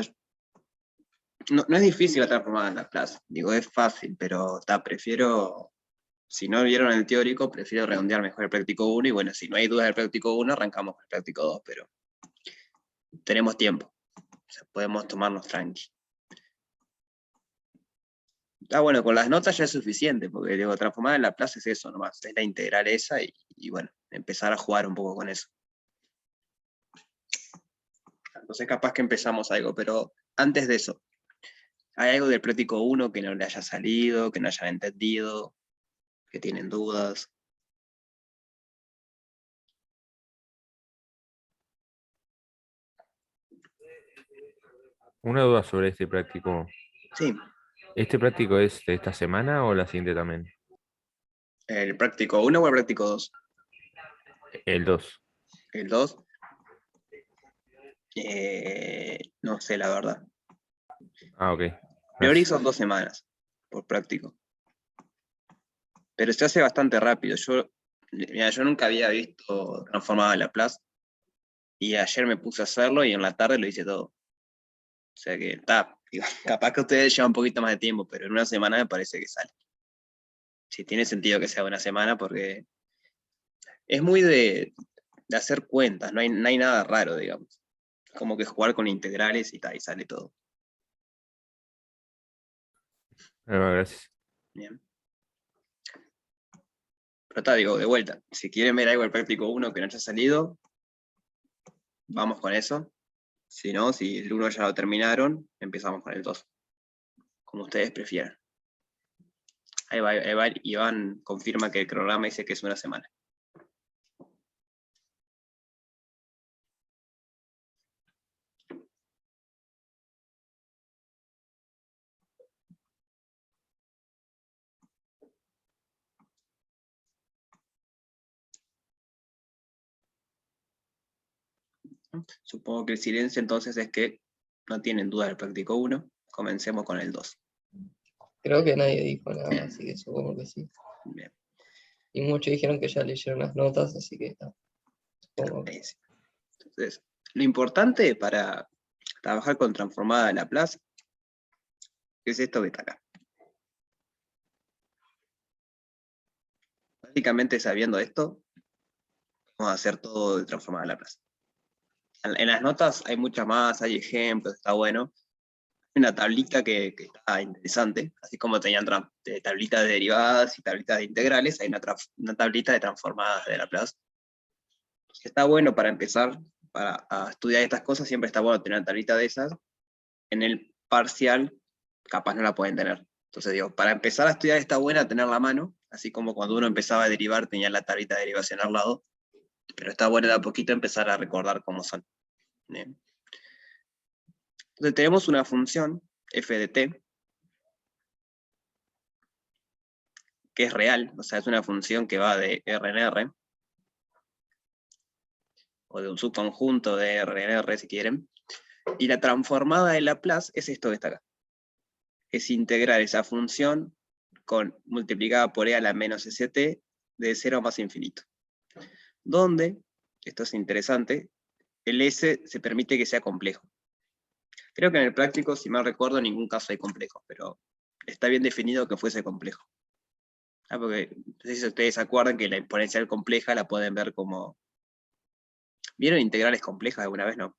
sea, no es difícil la transformada en Laplace, digo, es fácil, pero prefiero, si no vieron el teórico, prefiero redondear mejor el práctico 1, y bueno, si no hay dudas del práctico 1, arrancamos con el práctico 2, pero tenemos tiempo, o sea, podemos tomarnos tranqui. Bueno, con las notas ya es suficiente, porque digo, transformada en Laplace es eso nomás, es la integral esa, y bueno, empezar a jugar un poco con eso. Entonces capaz que empezamos algo, pero antes de eso, ¿hay algo del práctico 1 que no le haya salido, que no hayan entendido, que tienen dudas? Una duda sobre este práctico. Sí, ¿Este práctico es de esta semana o la siguiente también? ¿el práctico 1 o el práctico 2? El 2. El 2, no sé la verdad. Ah, ok. Priori Gracias. son 2 semanas, por práctico. Pero se hace bastante rápido. Mira, yo nunca había visto transformada en Laplace, y ayer me puse a hacerlo y en la tarde lo hice todo. O sea que digo, capaz que ustedes llevan un poquito más de tiempo, pero en una semana me parece que sale. Sí, tiene sentido que sea una semana, porque es muy de hacer cuentas, no hay nada raro, digamos. Como que jugar con integrales y sale todo. Gracias. Bien. Pero digo, de vuelta, si quieren ver algo del práctico 1 que no haya salido, vamos con eso. Si no, si el 1 ya lo terminaron, empezamos con el 2. Como ustedes prefieran. Ahí va, Iván confirma que el cronograma dice que es una semana. Supongo que el silencio entonces es que no tienen duda del práctico 1. Comencemos con el 2. Creo que nadie dijo nada, así que supongo que sí. Bien. Y muchos dijeron que ya leyeron las notas, así que está. Supongo. Entonces, lo importante para trabajar con transformada de Laplace es esto que está acá. Básicamente, sabiendo esto, vamos a hacer todo de transformada de Laplace. En las notas hay muchas más, hay ejemplos, está bueno. Hay una tablita que está interesante, así como tenían tablitas de derivadas y tablitas de integrales, hay una tablita de transformadas de Laplace. Está bueno para empezar, a estudiar estas cosas, siempre está bueno tener una tablita de esas. En el parcial, capaz no la pueden tener. Entonces digo, para empezar a estudiar está buena tenerla a mano, así como cuando uno empezaba a derivar tenía la tablita de derivación al lado, pero está bueno de a poquito empezar a recordar cómo son. Bien. Entonces tenemos una función, f de t, que es real, o sea, es una función que va de R en R, o de un subconjunto de R en R si quieren, y la transformada de Laplace es esto que está acá. Es integrar esa función multiplicada por e a la menos st de 0 más infinito. Donde, esto es interesante, el s se permite que sea complejo. Creo que en el práctico, si mal recuerdo, en ningún caso hay complejo, pero está bien definido que fuese complejo. Porque no sé si ustedes se acuerdan que la exponencial compleja la pueden ver como... ¿Vieron integrales complejas alguna vez? No.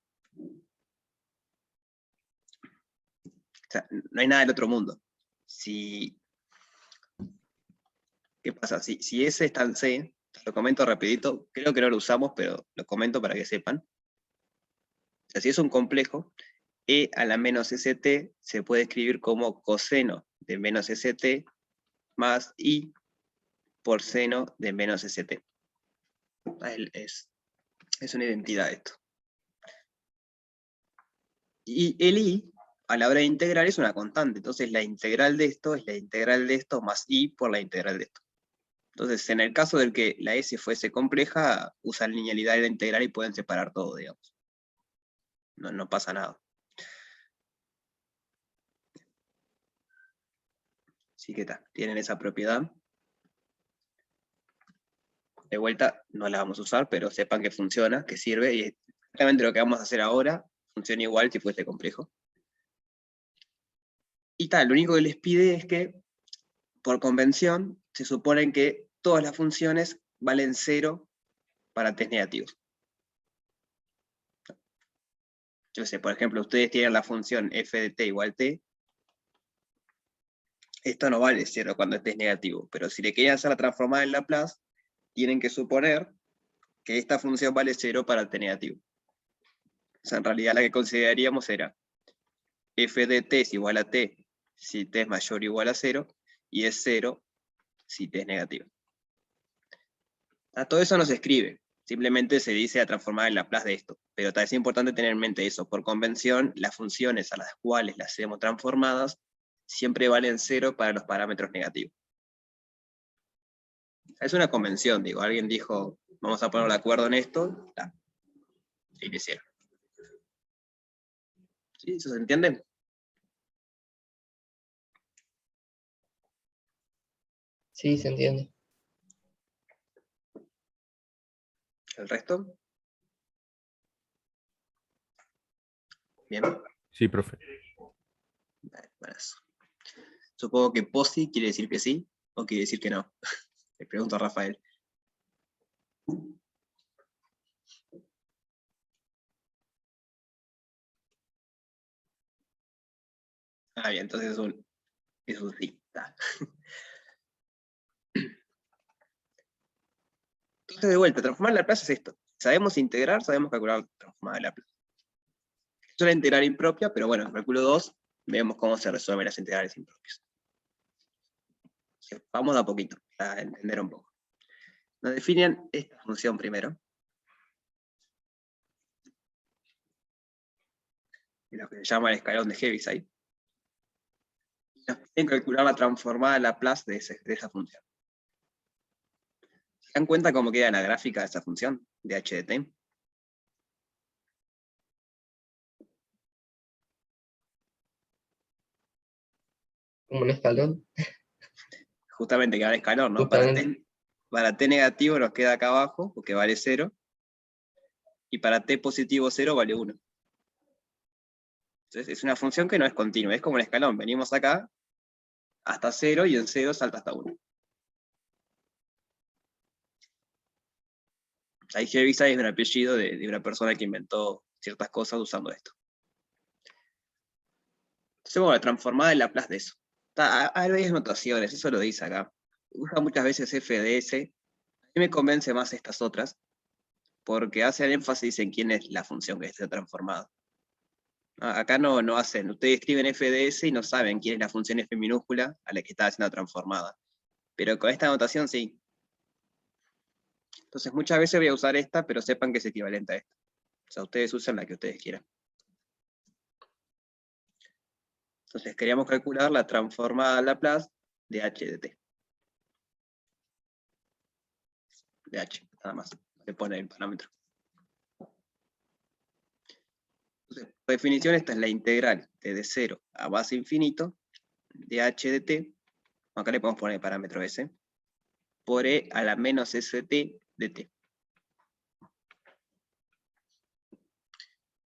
O sea, no hay nada del otro mundo. ¿Qué pasa? Si S está en C, lo comento rapidito, creo que no lo usamos, pero lo comento para que sepan. O sea, si es un complejo, e a la menos st se puede escribir como coseno de menos st más i por seno de menos st. Es una identidad esto. Y el i, a la hora de integrar, es una constante. Entonces la integral de esto es la integral de esto más i por la integral de esto. Entonces, en el caso del que la S fuese compleja, usan linealidad de la integral y pueden separar todo, digamos. No pasa nada. Así que tienen esa propiedad. De vuelta, no la vamos a usar, pero sepan que funciona, que sirve, y exactamente lo que vamos a hacer ahora funciona igual si fuese complejo. Y tal, lo único que les pide es que, por convención, se supone que todas las funciones valen 0 para test negativos. Yo sé, por ejemplo, ustedes tienen la función f de t igual t. Esto no vale 0 cuando t es negativo, pero si le quieren hacer la transformada en Laplace, tienen que suponer que esta función vale 0 para t negativo. O sea, en realidad la que consideraríamos era f de t es igual a t si t es mayor o igual a 0, y es 0 si t es negativo. Todo eso no se escribe, simplemente se dice a transformar en Laplace de esto. Pero es importante tener en mente eso. Por convención, las funciones a las cuales las hemos transformadas siempre valen 0 para los parámetros negativos. Es una convención, digo. Alguien dijo, vamos a poner de acuerdo en esto, y lo hicieron. ¿Sí? ¿Eso se entiende? Sí, se entiende. ¿El resto? Bien. Sí, profe. Bueno, eso. Supongo que posi quiere decir que sí, o quiere decir que no. Le pregunto a Rafael. Ah, bien, entonces es un sí. Entonces, de vuelta, transformar la Laplace es esto. Sabemos integrar, sabemos calcular la transformada de Laplace. Es una integral impropia, pero bueno, en cálculo 2 vemos cómo se resuelven las integrales impropias. Vamos de a poquito, para entender un poco. Nos definen esta función primero. Lo que se llama el escalón de Heaviside. Y nos piden calcular la transformada de Laplace de esa función. ¿Se dan cuenta cómo queda la gráfica de esa función, de h de t? Como un escalón. Justamente queda el escalón, ¿no? Justamente. Para t negativo nos queda acá abajo, porque vale 0. Y para t positivo 0 vale 1. Entonces es una función que no es continua, es como el escalón. Venimos acá hasta 0 y en 0 salta hasta 1. Ahí Heaviside es un apellido de una persona que inventó ciertas cosas usando esto. Entonces, bueno, la transformada de Laplace de eso. Hay varias notaciones, eso lo dice acá. Usa muchas veces FDS. A mí me convence más estas otras, porque hacen énfasis en quién es la función que está transformada. Acá no hacen, ustedes escriben FDS y no saben quién es la función F minúscula a la que está siendo transformada. Pero con esta notación sí. Entonces muchas veces voy a usar esta, pero sepan que es equivalente a esta. O sea, ustedes usan la que ustedes quieran. Entonces queríamos calcular la transformada Laplace de h de t. De h, nada más. Le pone el parámetro. Entonces, por definición, esta es la integral de 0 a base infinito de h de t. Acá le podemos poner el parámetro s. Por e a la menos st de t.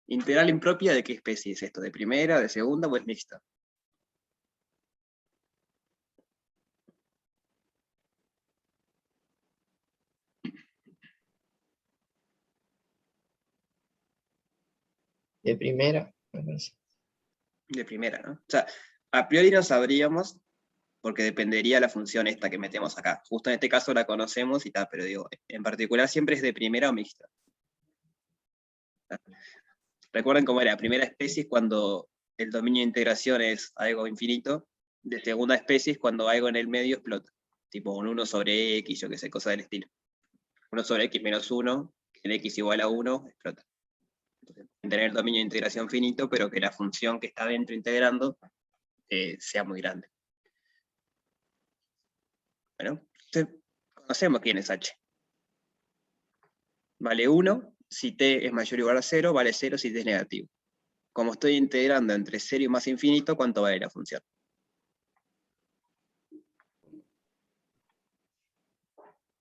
Integral impropia, ¿de qué especie es esto? ¿De primera, de segunda o es mixta? De primera, me parece. De primera, ¿no? O sea, a priori no sabríamos, porque dependería de la función esta que metemos acá. Justo en este caso la conocemos y tal, pero digo, en particular siempre es de primera o mixta. Recuerden cómo era, primera especie es cuando el dominio de integración es algo infinito, de segunda especie es cuando algo en el medio explota, tipo un 1 sobre x, yo qué sé, cosa del estilo. 1 sobre x menos 1, que en x igual a 1, explota. Entonces, tener el dominio de integración finito, pero que la función que está dentro integrando sea muy grande. Bueno, entonces, conocemos quién es h. Vale 1 si t es mayor o igual a 0, vale 0 si t es negativo. Como estoy integrando entre 0 y más infinito, ¿cuánto vale la función?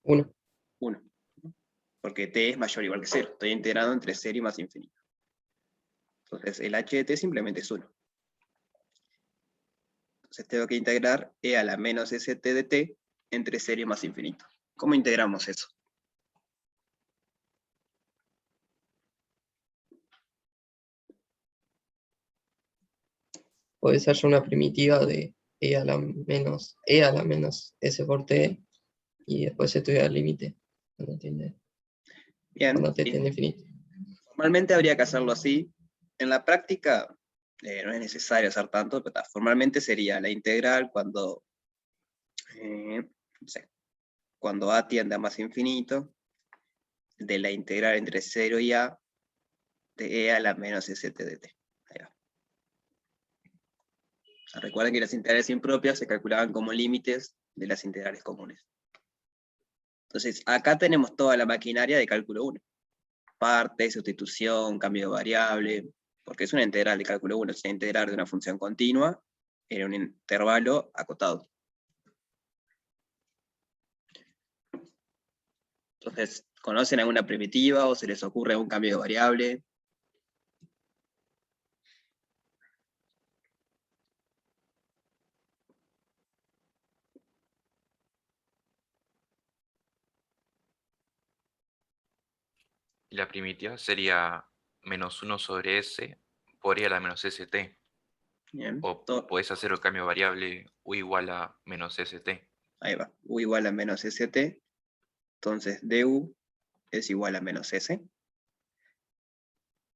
1. 1. Porque t es mayor o igual que 0. Estoy integrando entre 0 y más infinito. Entonces el h de t simplemente es 1. Entonces tengo que integrar e a la menos st de t entre 0 y más infinito. ¿Cómo integramos eso? Puede ser ya una primitiva de e a la menos s por t, y después se estudia el límite Bien, cuando t tiende a infinito. formalmente habría que hacerlo así. En la práctica no es necesario hacer tanto, pero formalmente sería la integral cuando, no sé, cuando a tiende a más infinito, de la integral entre 0 y a, de e a la menos st de t. Ahí va. O sea, recuerden que las integrales impropias se calculaban como límites de las integrales comunes. Entonces, acá tenemos toda la maquinaria de cálculo 1. Parte, sustitución, cambio de variable, porque es una integral de cálculo 1, es una integral de una función continua en un intervalo acotado. Entonces, ¿conocen alguna primitiva o se les ocurre algún cambio de variable? Y la primitiva sería menos 1 sobre s por e a la menos st. Bien. O podés hacer el cambio de variable u igual a menos st. Ahí va, u igual a menos st, entonces du es igual a menos s.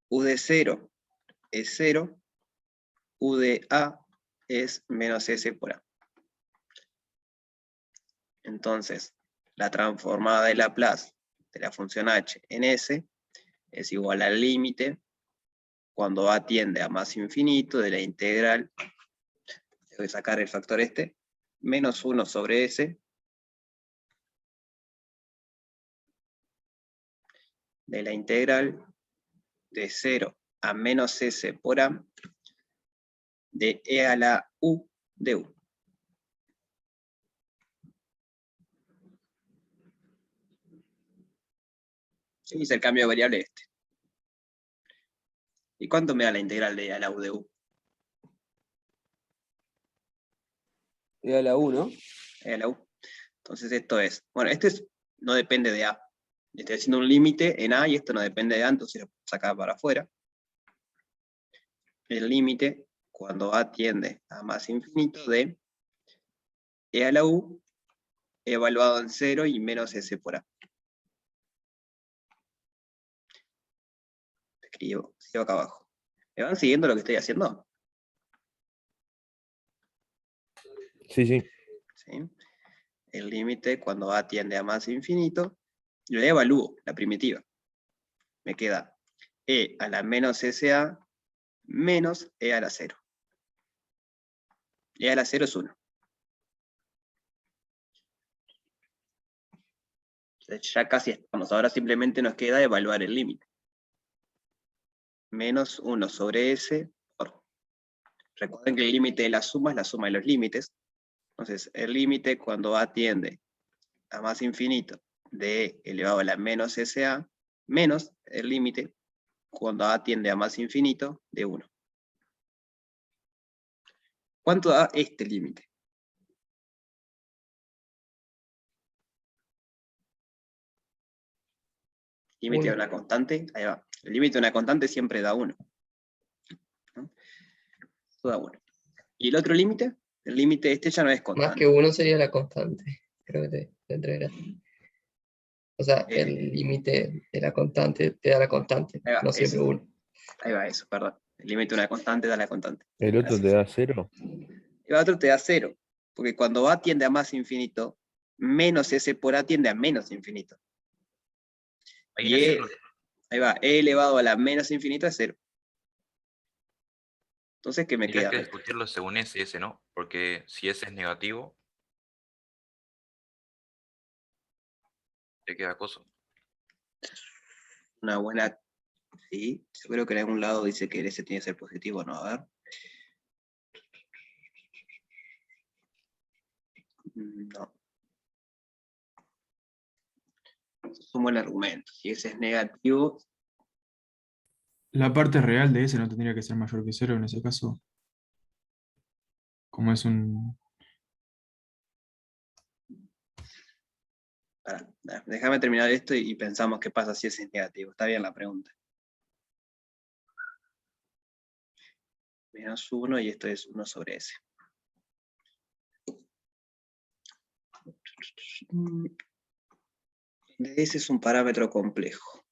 U de 0 es 0, u de a es menos s por a. Entonces, la transformada de Laplace de la función h en s es igual al límite cuando a tiende a más infinito de la integral, tengo que sacar el factor este, menos 1 sobre s de la integral de 0 a menos s por a de e a la u de u. Sí, es el cambio de variable este. ¿Y cuánto me da la integral de e a la u de u? E a la 1. E a la u. Entonces esto es, bueno, no depende de a. Estoy haciendo un límite en a y esto no depende de a, entonces lo puedo sacar para afuera. El límite cuando a tiende a más infinito de e a la u evaluado en 0 y menos s por a. Escribo acá abajo. ¿Me van siguiendo lo que estoy haciendo? Sí, sí. ¿Sí? El límite cuando a tiende a más infinito, yo le evalúo la primitiva. Me queda e a la menos sa menos e a la 0. E a la 0 es 1. Ya casi estamos. Ahora simplemente nos queda evaluar el límite. Menos 1 sobre s por. Recuerden que el límite de la suma es la suma de los límites. Entonces, el límite cuando a tiende a más infinito de elevado a la menos sa menos el límite cuando a tiende a más infinito de 1. ¿Cuánto da este límite? Límite de una constante, ahí va. El límite de una constante siempre da 1. ¿No? Esto da 1. ¿Y el otro límite? El límite este ya no es constante. Más que 1 sería la constante, creo que te entregará. O sea, el Eh, límite de la constante te da la constante, Ahí va, no siempre eso. 1. Ahí va, eso, perdón. El límite de una constante da la constante. ¿El otro te Gracias. da 0? El otro te da 0, porque cuando a tiende a más infinito, menos s por a tiende a menos infinito. Ahí, Y en ese no- ahí va, e elevado a la menos infinito es 0. Entonces, ¿qué me tendría queda? que discutirlo según S y S, ¿no? Porque si S es negativo, te queda coso. Una buena... Sí, yo creo que en algún lado dice que el s tiene que ser positivo, ¿no? A ver. No. Es un buen argumento. Si s es negativo, La parte real de S no tendría que ser mayor que 0 en ese caso. como es un... Pará, déjame terminar esto y pensamos qué pasa si ese es negativo. Está bien la pregunta. Menos 1 y esto es 1 sobre S. S es un parámetro complejo.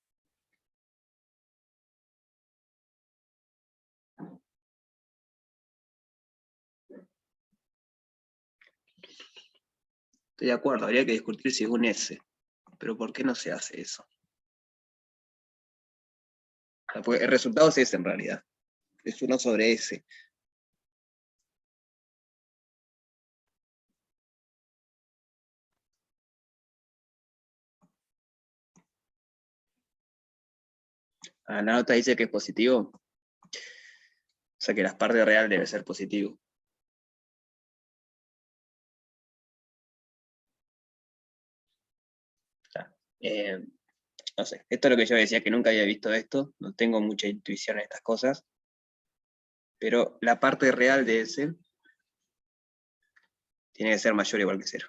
Estoy de acuerdo, habría que discutir si es un S. Pero ¿por qué no se hace eso? Porque el resultado es S en realidad. Es 1 sobre S. La nota dice que es positivo. O sea que la parte real debe ser positivo. No sé, esto es lo que yo decía, que nunca había visto esto, no tengo mucha intuición en estas cosas, pero la parte real de S tiene que ser mayor o igual que 0.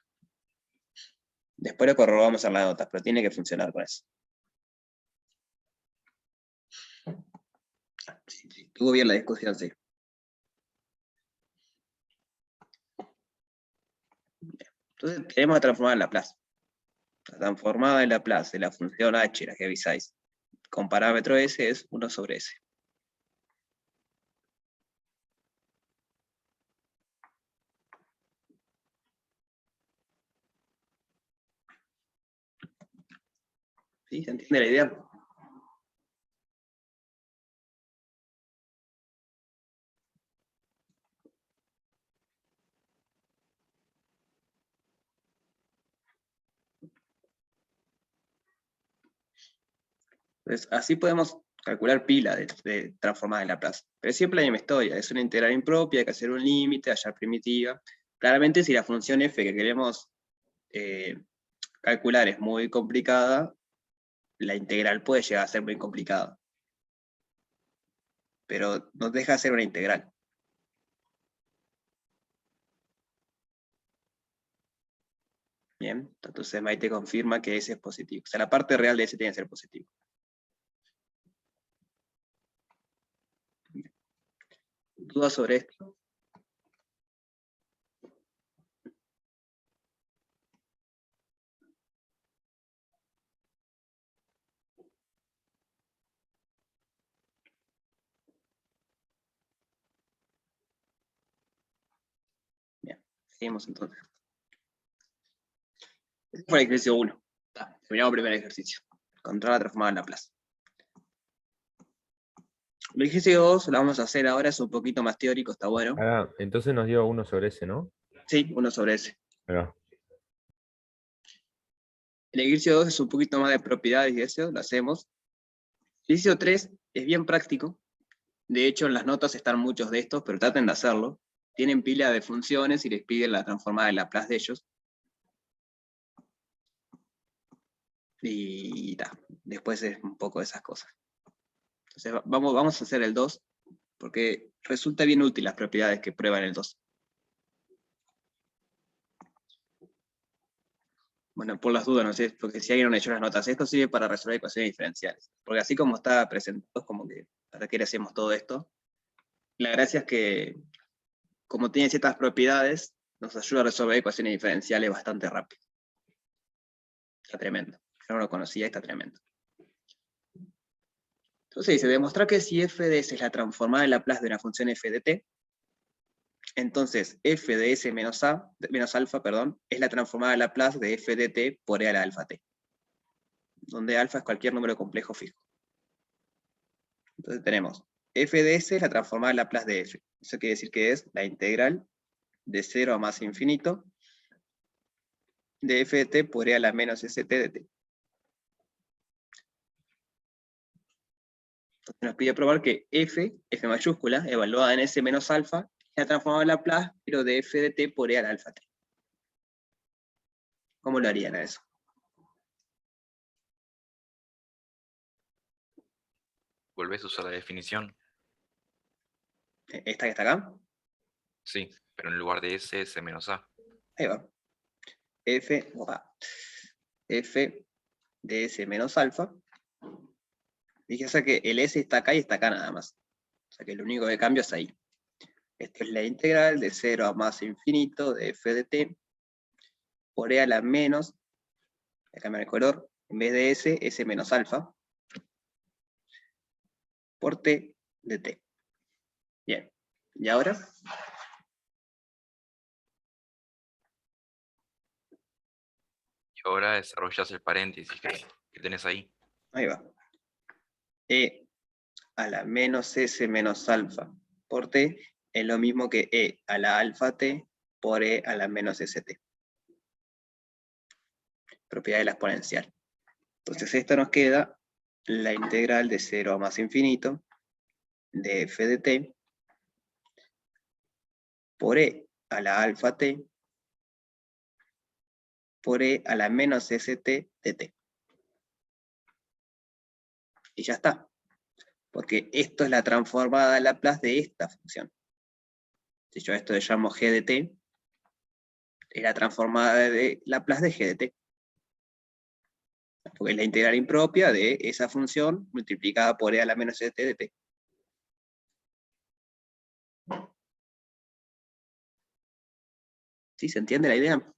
Después lo corroboramos en las notas, pero tiene que funcionar con eso. Sí, estuvo bien la discusión, sí. Entonces queremos transformar en Laplace. La transformada en Laplace de la función h, la que avisáis, con parámetro S es 1 sobre S. ¿Sí? ¿Se entiende la idea? Entonces, así podemos calcular pila de transformada en Laplace. Pero siempre hay una historia, es una integral impropia, hay que hacer un límite, hallar primitiva. Claramente si la función f que queremos calcular es muy complicada, la integral puede llegar a ser muy complicada. Pero nos deja hacer una integral. Bien, entonces Maite confirma que ese es positivo. O sea, la parte real de ese tiene que ser positivo. ¿Dudas sobre esto? Bien, seguimos entonces. Este fue el ejercicio 1. Terminamos el primer ejercicio. Encontrar la transformada en Laplace. El ejercicio 2 lo vamos a hacer ahora, es un poquito más teórico, está bueno. Ah, entonces nos dio 1 sobre S, ¿no? Sí, 1 sobre S. Mirá. El ejercicio 2 es un poquito más de propiedades y eso, lo hacemos. El ejercicio 3 es bien práctico. De hecho, en las notas están muchos de estos, pero traten de hacerlo. Tienen pila de funciones y les piden la transformada en Laplace de ellos. Y después es un poco de esas cosas. Entonces vamos a hacer el 2, porque resulta bien útil las propiedades que prueban el 2. Bueno, por las dudas, no sé, porque si alguien no leyó las notas, esto sirve para resolver ecuaciones diferenciales. Porque así como está presentado, es como que, ¿para qué le hacemos todo esto? La gracia es que, como tiene ciertas propiedades, nos ayuda a resolver ecuaciones diferenciales bastante rápido. Está tremendo. Yo no lo conocía, está tremendo. Entonces dice, demostrar que si f de s es la transformada en Laplace de una función f de t, entonces f de s menos alfa, perdón, es la transformada en Laplace de f de t por e a la alfa t, donde alfa es cualquier número complejo fijo. Entonces tenemos f de s es la transformada en Laplace de f. Eso quiere decir que es la integral de 0 a más infinito de f de t por e a la menos st de t. Entonces nos pide probar que f mayúscula, evaluada en s menos alfa, es la transformada en Laplace, pero de f de t por e a la alfa t. ¿Cómo lo harían a eso? ¿Volvés a usar la definición? ¿Esta que está acá? Sí, pero en lugar de S, S menos A. Ahí va. F de S menos alfa. Fíjense que el S está acá y está acá nada más. O sea que lo único que cambia es ahí. Esto es la integral de 0 a más infinito de f de t por e a la menos, voy a cambiar el color, en vez de s, s menos alfa, por t de t. Bien. ¿Y ahora? Y ahora desarrollas el paréntesis que tenés ahí. Ahí va. E a la menos s menos alfa por t es lo mismo que e a la alfa t por e a la menos st. Propiedad de la exponencial. Entonces esta nos queda la integral de 0 a más infinito de f de t por e a la alfa t por e a la menos st de t. Y ya está. Porque esto es la transformada de Laplace de esta función. Si yo a esto le llamo g de t, es la transformada de Laplace de g de t. Porque es la integral impropia de esa función multiplicada por e a la menos st de t. ¿Sí? ¿Se entiende la idea?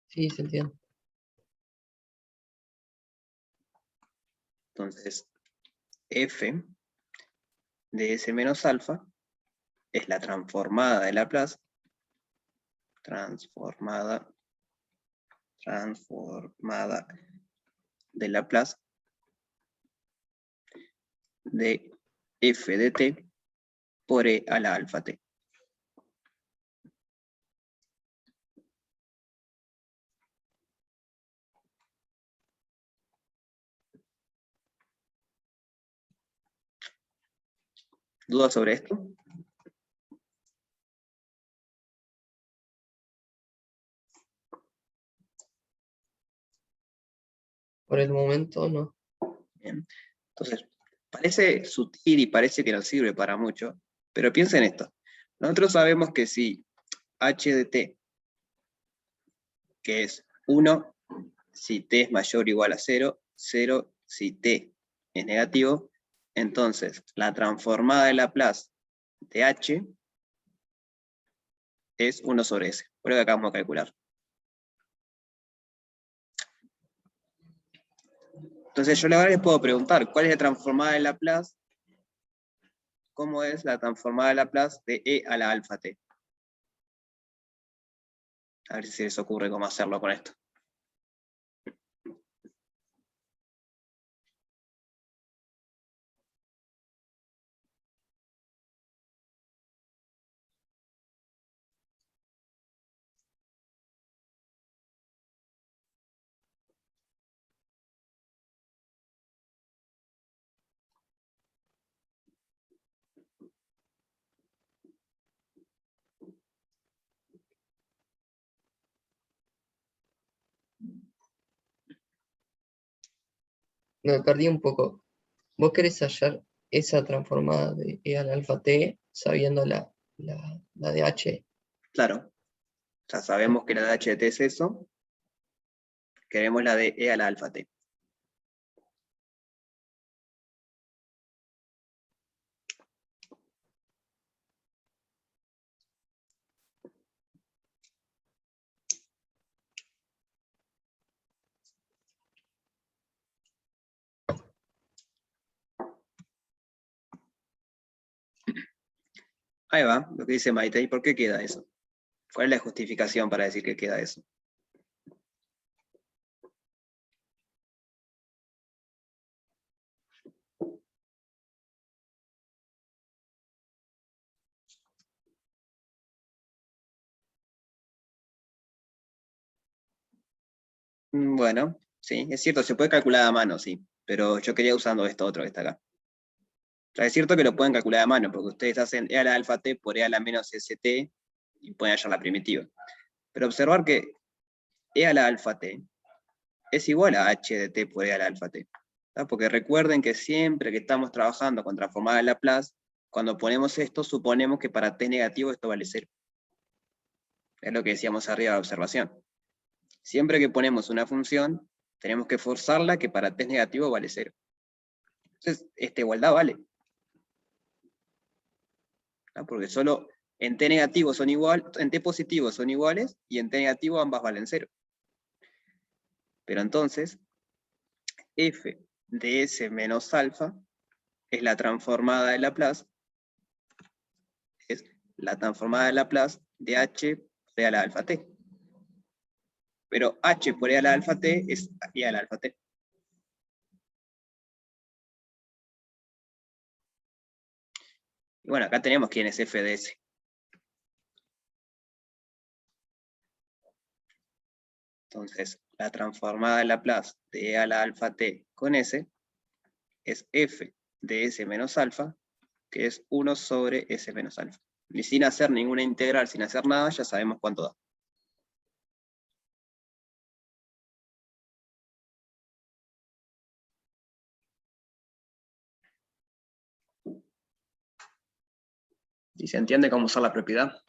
Sí, se entiende. Entonces, f de s menos alfa es la transformada de Laplace, transformada de Laplace de f de t por e a la alfa t. ¿Dudas sobre esto? Por el momento no. Bien. Entonces, parece sutil y parece que no sirve para mucho, pero piensen esto. Nosotros sabemos que si h de t, que es 1, si t es mayor o igual a 0, 0 si t es negativo, entonces la transformada de Laplace de h es 1 sobre s. Por lo que acabamos de calcular. Entonces yo ahora les puedo preguntar, ¿cuál es la transformada de Laplace? ¿Cómo es la transformada de Laplace de e a la alfa t? A ver si se les ocurre cómo hacerlo con esto. Me perdí un poco. ¿Vos querés hallar esa transformada de e al alfa t sabiendo la de h? Claro, ya sabemos que la de h de t es eso. Queremos la de e a la alfa t. Ahí va, lo que dice Maite. ¿Y por qué queda eso? ¿Cuál es la justificación para decir que queda eso? Bueno, sí, es cierto, se puede calcular a mano, sí. Pero yo quería usando esto otro que está acá. O sea, es cierto que lo pueden calcular a mano, porque ustedes hacen e a la alfa t por e a la menos st y pueden hallar la primitiva. Pero observar que e a la alfa t es igual a h de t por e a la alfa t. ¿Tá? Porque recuerden que siempre que estamos trabajando con transformada de Laplace, cuando ponemos esto, suponemos que para t negativo esto vale 0. Es lo que decíamos arriba de la observación. Siempre que ponemos una función, tenemos que forzarla que para t negativo vale 0. Entonces, esta igualdad vale. ¿Tá? Porque solo en t negativo son igual, en t positivo son iguales, y en t negativo ambas valen 0. Pero entonces, f de s menos alfa es la transformada de Laplace, es la transformada de Laplace de h por e a la alfa t. Pero h por e a la alfa t es e a la alfa t. Y bueno, acá tenemos quién es f de s. Entonces, la transformada de Laplace de e a la alfa t con s es f de s menos alfa, que es 1 sobre s menos alfa. Y sin hacer ninguna integral, sin hacer nada, ya sabemos cuánto da. ¿Y se entiende cómo usar la propiedad?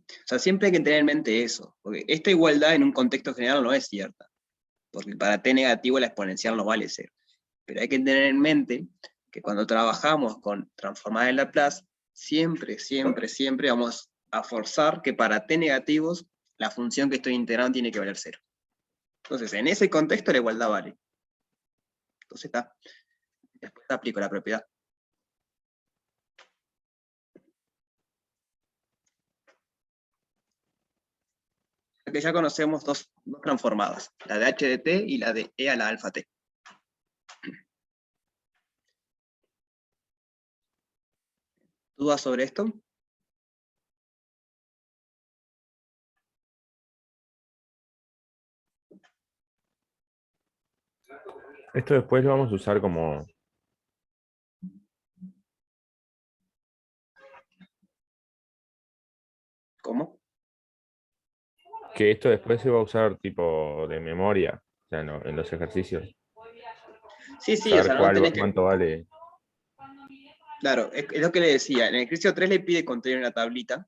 O sea, siempre hay que tener en mente eso, porque esta igualdad en un contexto general no es cierta, porque para t negativo la exponencial no vale 0. Pero hay que tener en mente que cuando trabajamos con transformada de Laplace, siempre, siempre, siempre vamos a forzar que para t negativos la función que estoy integrando tiene que valer 0. Entonces, en ese contexto la igualdad vale. Entonces está. Después aplico la propiedad. Que ya conocemos dos transformadas, la de h de t y la de e a la alfa t. ¿Dudas sobre esto? Esto después lo vamos a usar como... ¿Cómo? Que esto después se va a usar tipo de memoria, o sea, en los ejercicios. Sí, o sea, Saber cuánto vale. Claro, es lo que le decía, en el ejercicio 3 le pide contener una tablita,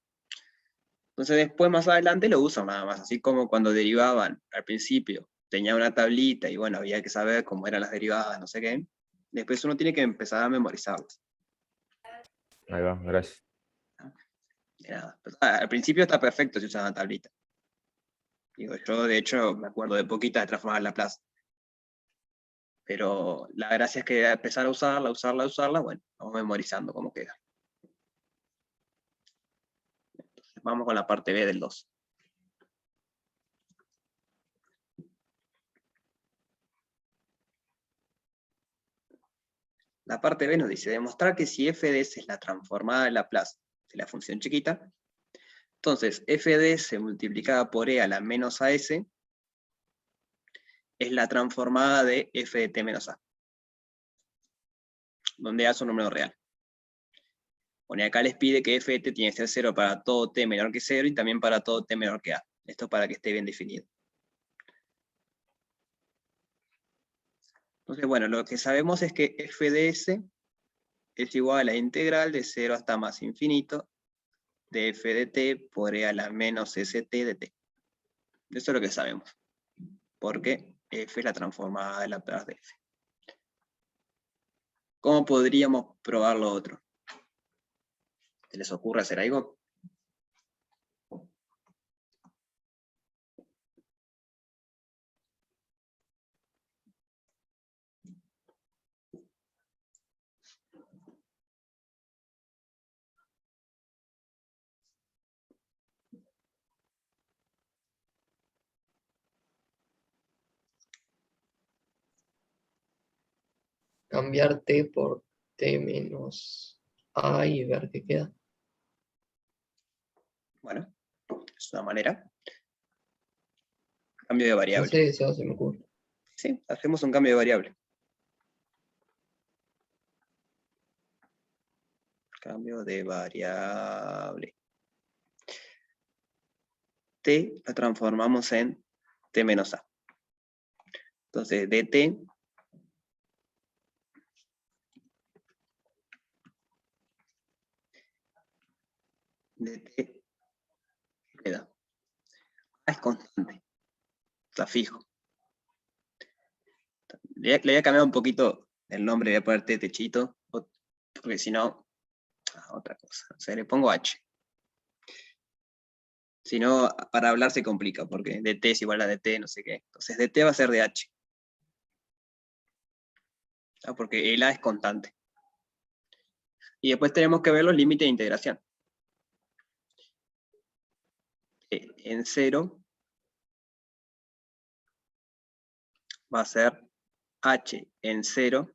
entonces después más adelante lo usan nada más, así como cuando derivaban al principio, tenía una tablita y bueno, había que saber cómo eran las derivadas, no sé qué, después uno tiene que empezar a memorizarlas. Ahí va, gracias. De nada. Al principio está perfecto si usan una tablita. Digo, yo de hecho me acuerdo de poquitas de transformar la plaza. Pero la gracia es que empezar a usarla, bueno, vamos memorizando cómo queda. Entonces, vamos con la parte B del 2. La parte B nos dice, demostrar que si f de s es la transformada de Laplace de la función chiquita, entonces f de s multiplicada por e a la menos as es la transformada de f de t menos a, donde a es un número real. Bueno, y acá les pide que f de t tiene que ser 0 para todo t menor que 0 y también para todo t menor que a. Esto para que esté bien definido. Entonces, bueno, lo que sabemos es que f de s es igual a la integral de 0 hasta más infinito de f de t por e a la menos st de t. Eso es lo que sabemos. Porque f es la transformada de Laplace de f. ¿Cómo podríamos probar lo otro? ¿Se les ocurre hacer algo? Cambiar t por t menos a y ver qué queda. Bueno, es una manera. Cambio de No variable. sé, eso se me ocurre. Sí, hacemos un cambio de variable. Cambio de variable. T la transformamos en T menos A. Entonces, dt queda. A es constante. Está fijo. Le voy a cambiar un poquito el nombre, voy a poner T techito, porque si no, otra cosa. O sea, le pongo H. Si no, para hablar se complica, porque dt es igual a dt, no sé qué. Entonces, dt va a ser de H. Porque el A es constante. Y después tenemos que ver los límites de integración. En 0 va a ser H en 0.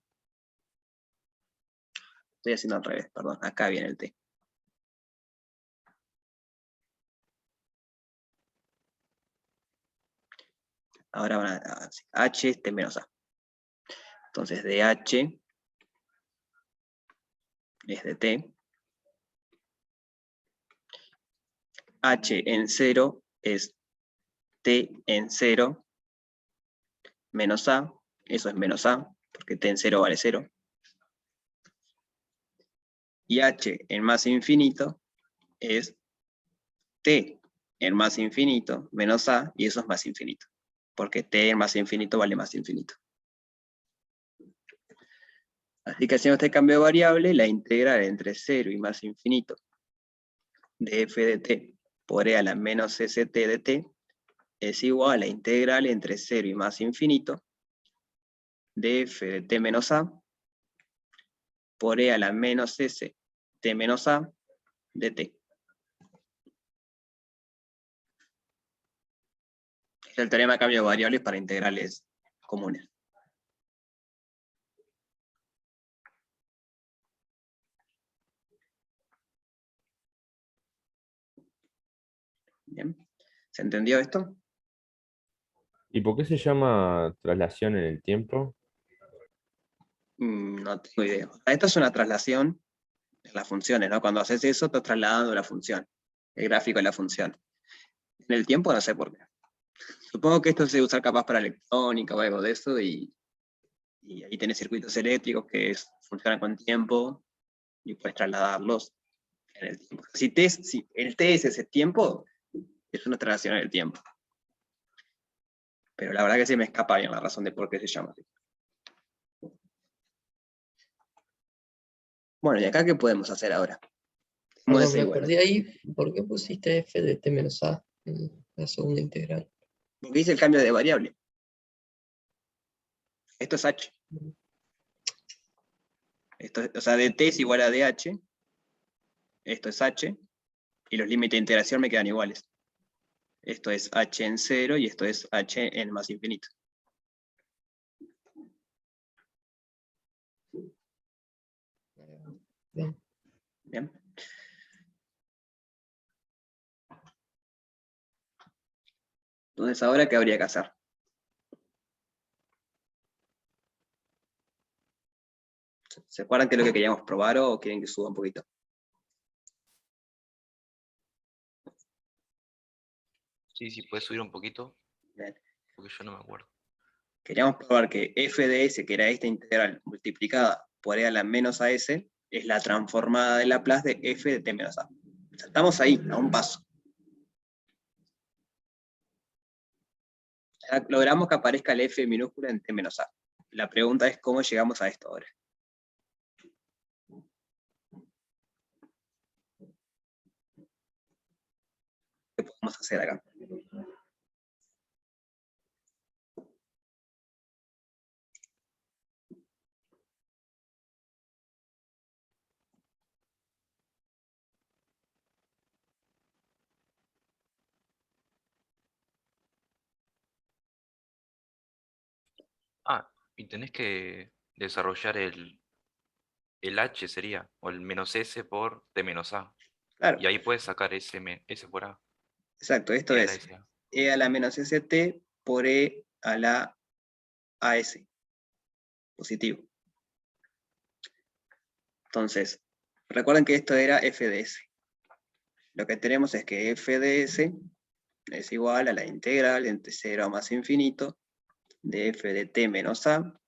Estoy haciendo al revés, perdón. Acá viene el T. Ahora van a H es T menos A. Entonces, de H es de T. H en 0 es T en 0 menos A. Eso es menos A, porque T en 0 vale 0. Y H en más infinito es T en más infinito menos A, y eso es más infinito, porque T en más infinito vale más infinito. Así que haciendo este cambio de variable, la integral entre 0 y más infinito de f de t por e a la menos st de t es igual a la integral entre 0 y más infinito de f de t menos a por e a la menos s t menos a de t. Es el teorema de cambio de variables para integrales comunes. Bien. ¿Se entendió esto? ¿Y por qué se llama traslación en el tiempo? No tengo idea. Esto es una traslación de las funciones, ¿no? Cuando haces eso, estás trasladando la función, el gráfico de la función. En el tiempo no sé por qué. Supongo que esto se usa capaz para electrónica o algo de eso, y ahí tenés circuitos eléctricos que funcionan con tiempo y puedes trasladarlos en el tiempo. Si el t es ese tiempo, es una traslación en el tiempo. Pero la verdad que se me escapa bien la razón de por qué se llama así. Bueno, ¿y acá qué podemos hacer ahora? Perdón, me perdí ahí. ¿Por qué pusiste f de t menos a en la segunda integral? Porque hice el cambio de variable. Esto es h. O sea, dt es igual a dh. Esto es h. Y los límites de integración me quedan iguales. Esto es h en 0 y esto es h en más infinito. Bien. Bien. Entonces, ¿ahora qué habría que hacer? ¿Se acuerdan qué es lo que queríamos probar o quieren que suba un poquito? Sí, puedes subir un poquito, Bien. porque yo no me acuerdo. Queríamos probar que f de s, que era esta integral multiplicada por e a la menos as, es la transformada de Laplace de f de t menos a. O sea, estamos ahí, a un paso. Ya logramos que aparezca el f minúscula en t menos a. La pregunta es cómo llegamos a esto ahora. ¿Qué podemos hacer acá? Ah, y tenés que desarrollar el h sería, o el menos s por t menos a. Claro, Y ahí puedes sacar s por a, exacto, esto e a la es s a. e a la menos st por e a la AS, positivo. Entonces, recuerden que esto era f de s. Lo que tenemos es que f de s es igual a la integral entre 0 más infinito de f de t menos a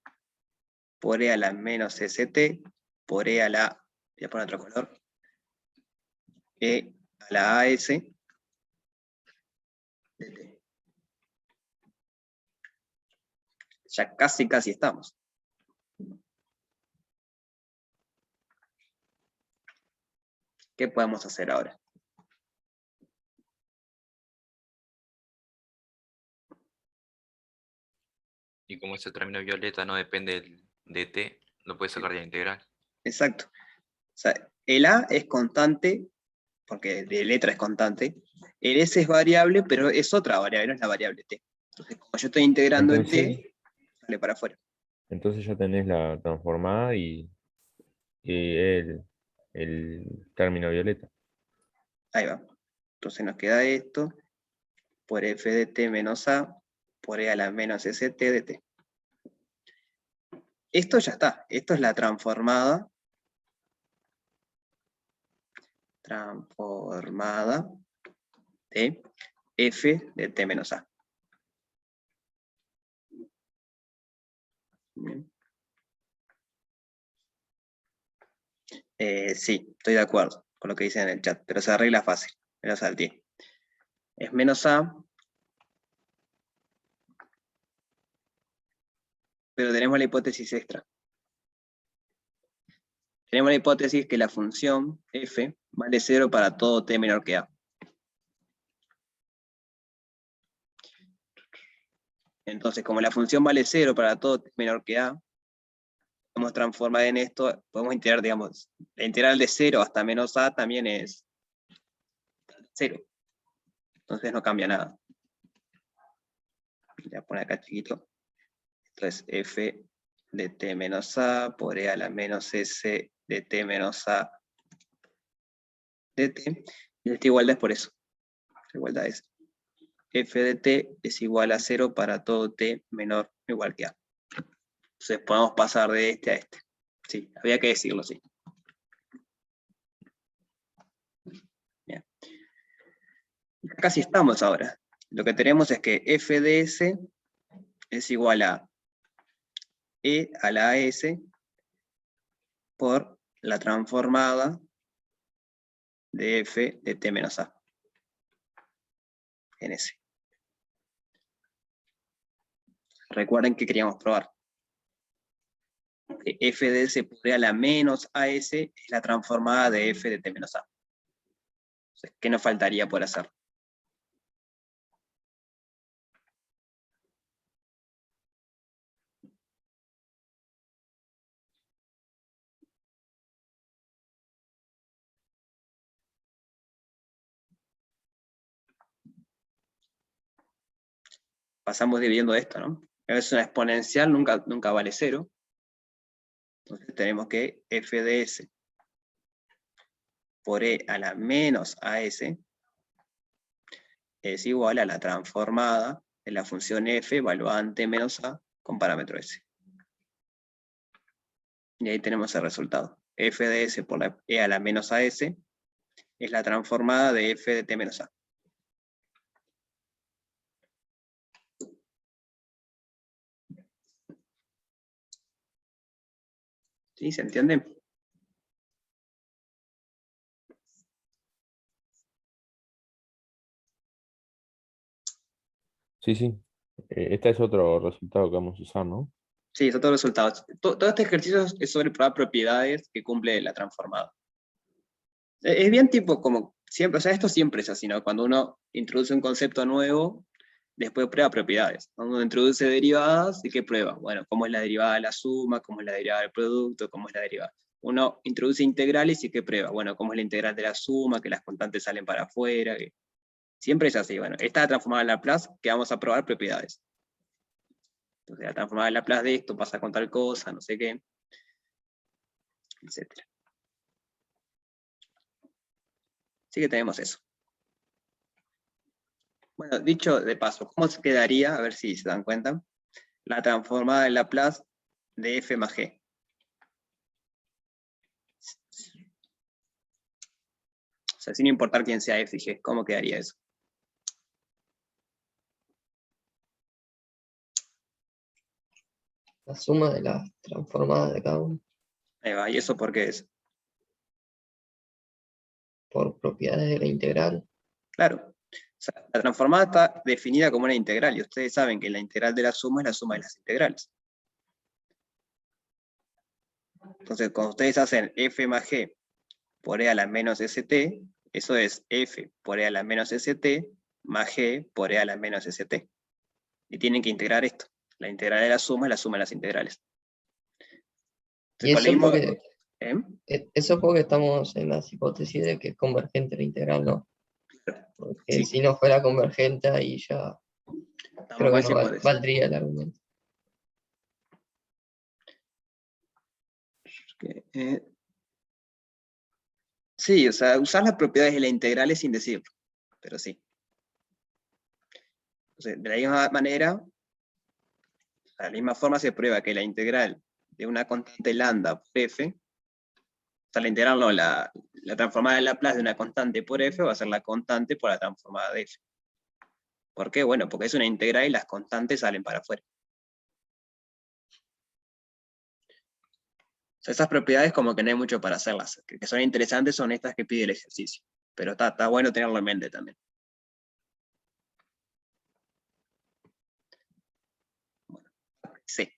por e a la menos st por e a la, voy a poner otro color, e a la as de t. Ya casi estamos. ¿Qué podemos hacer ahora? Y como ese término violeta no depende de t, lo puedes sacar de la integral. Exacto. O sea, el a es constante, porque de letra es constante. El s es variable, pero es otra variable, no es la variable t. Entonces, como yo estoy integrando el Entonces, t, sale para afuera. entonces ya tenés la transformada y el término violeta. Ahí va. Entonces nos queda esto por f de t menos a por e a la menos st de t. Esto ya está. Esto es la transformada de f de t menos a. Bien. Sí, estoy de acuerdo con lo que dicen en el chat, pero se arregla fácil. Me lo salté. Es menos a, pero tenemos la hipótesis extra. Tenemos la hipótesis que la función f vale 0 para todo t menor que a. Entonces, como la función vale 0 para todo t menor que a, podemos transformar en esto, podemos integrar, digamos, la integral de 0 hasta menos a también es 0. Entonces no cambia nada. Voy a poner acá chiquito. Esto es f de t menos a por e a la menos s de t menos a de t. Y esta igualdad es por eso. La igualdad es f de t es igual a 0 para todo t menor o igual que a. Entonces podemos pasar de este a este. Sí, había que decirlo, sí. Bien. Casi estamos ahora. Lo que tenemos es que f de s es igual a e a la s por la transformada de f de t menos a en S. Recuerden que queríamos probar. Que f de s por e a la menos as es la transformada de f de t menos a. Entonces, ¿qué nos faltaría por hacer? Pasamos dividiendo esto, ¿no? A veces una exponencial nunca vale 0. Entonces tenemos que f de s por e a la menos as es igual a la transformada de la función f evaluada en t menos a con parámetro s. Y ahí tenemos el resultado. F de s por la e a la menos as es la transformada de f de t menos a. ¿Sí? ¿Se entiende? Sí, sí. Este es otro resultado que vamos a usar, ¿no? Sí, son todos los resultados. Todo este ejercicio es sobre probar propiedades que cumple la transformada. Es bien tipo como siempre, o sea, esto siempre es así, ¿no? Cuando uno introduce un concepto nuevo, después prueba propiedades. Cuando uno introduce derivadas, ¿y qué prueba? Bueno, cómo es la derivada de la suma, cómo es la derivada del producto, cómo es la derivada. Uno introduce integrales y ¿qué prueba? Bueno, cómo es la integral de la suma, que las constantes salen para afuera. Siempre es así. Bueno, esta transformada en Laplace, que vamos a probar propiedades. Entonces, la transformada en Laplace de esto pasa con tal cosa, no sé qué, etc. Así que tenemos eso. Bueno, dicho de paso, ¿cómo se quedaría? A ver si se dan cuenta. la transformada de Laplace de f más g. O sea, sin importar quién sea f y g, ¿cómo quedaría eso? La suma de las transformadas de cada uno Ahí va, ¿y eso por qué es? por propiedades de la integral. Claro. O sea, la transformada está definida como una integral, y ustedes saben que la integral de la suma es la suma de las integrales. Entonces, cuando ustedes hacen f más g por e a la menos st, eso es f por e a la menos st más g por e a la menos st. Y tienen que integrar esto. La integral de la suma es la suma de las integrales. Y Entonces, eso con la porque, eso porque estamos en las hipótesis de que es convergente la integral, ¿no? Porque Sí. si no fuera convergente, ahí ya estamos creo con que esa no hipótesis. valdría el argumento. Sí, o sea, usar las propiedades de la integral es sin decirlo, pero sí. Entonces, de la misma manera, de la misma forma se prueba que la integral de una constante lambda por f, o sea, la integral no, la transformada de Laplace de una constante por f va a ser la constante por la transformada de f. ¿Por qué? Bueno, porque es una integral y las constantes salen para afuera. O sea, esas propiedades como que no hay mucho para hacerlas. Que son interesantes son estas que pide el ejercicio. Pero está bueno tenerlo en mente también. Bueno, sí.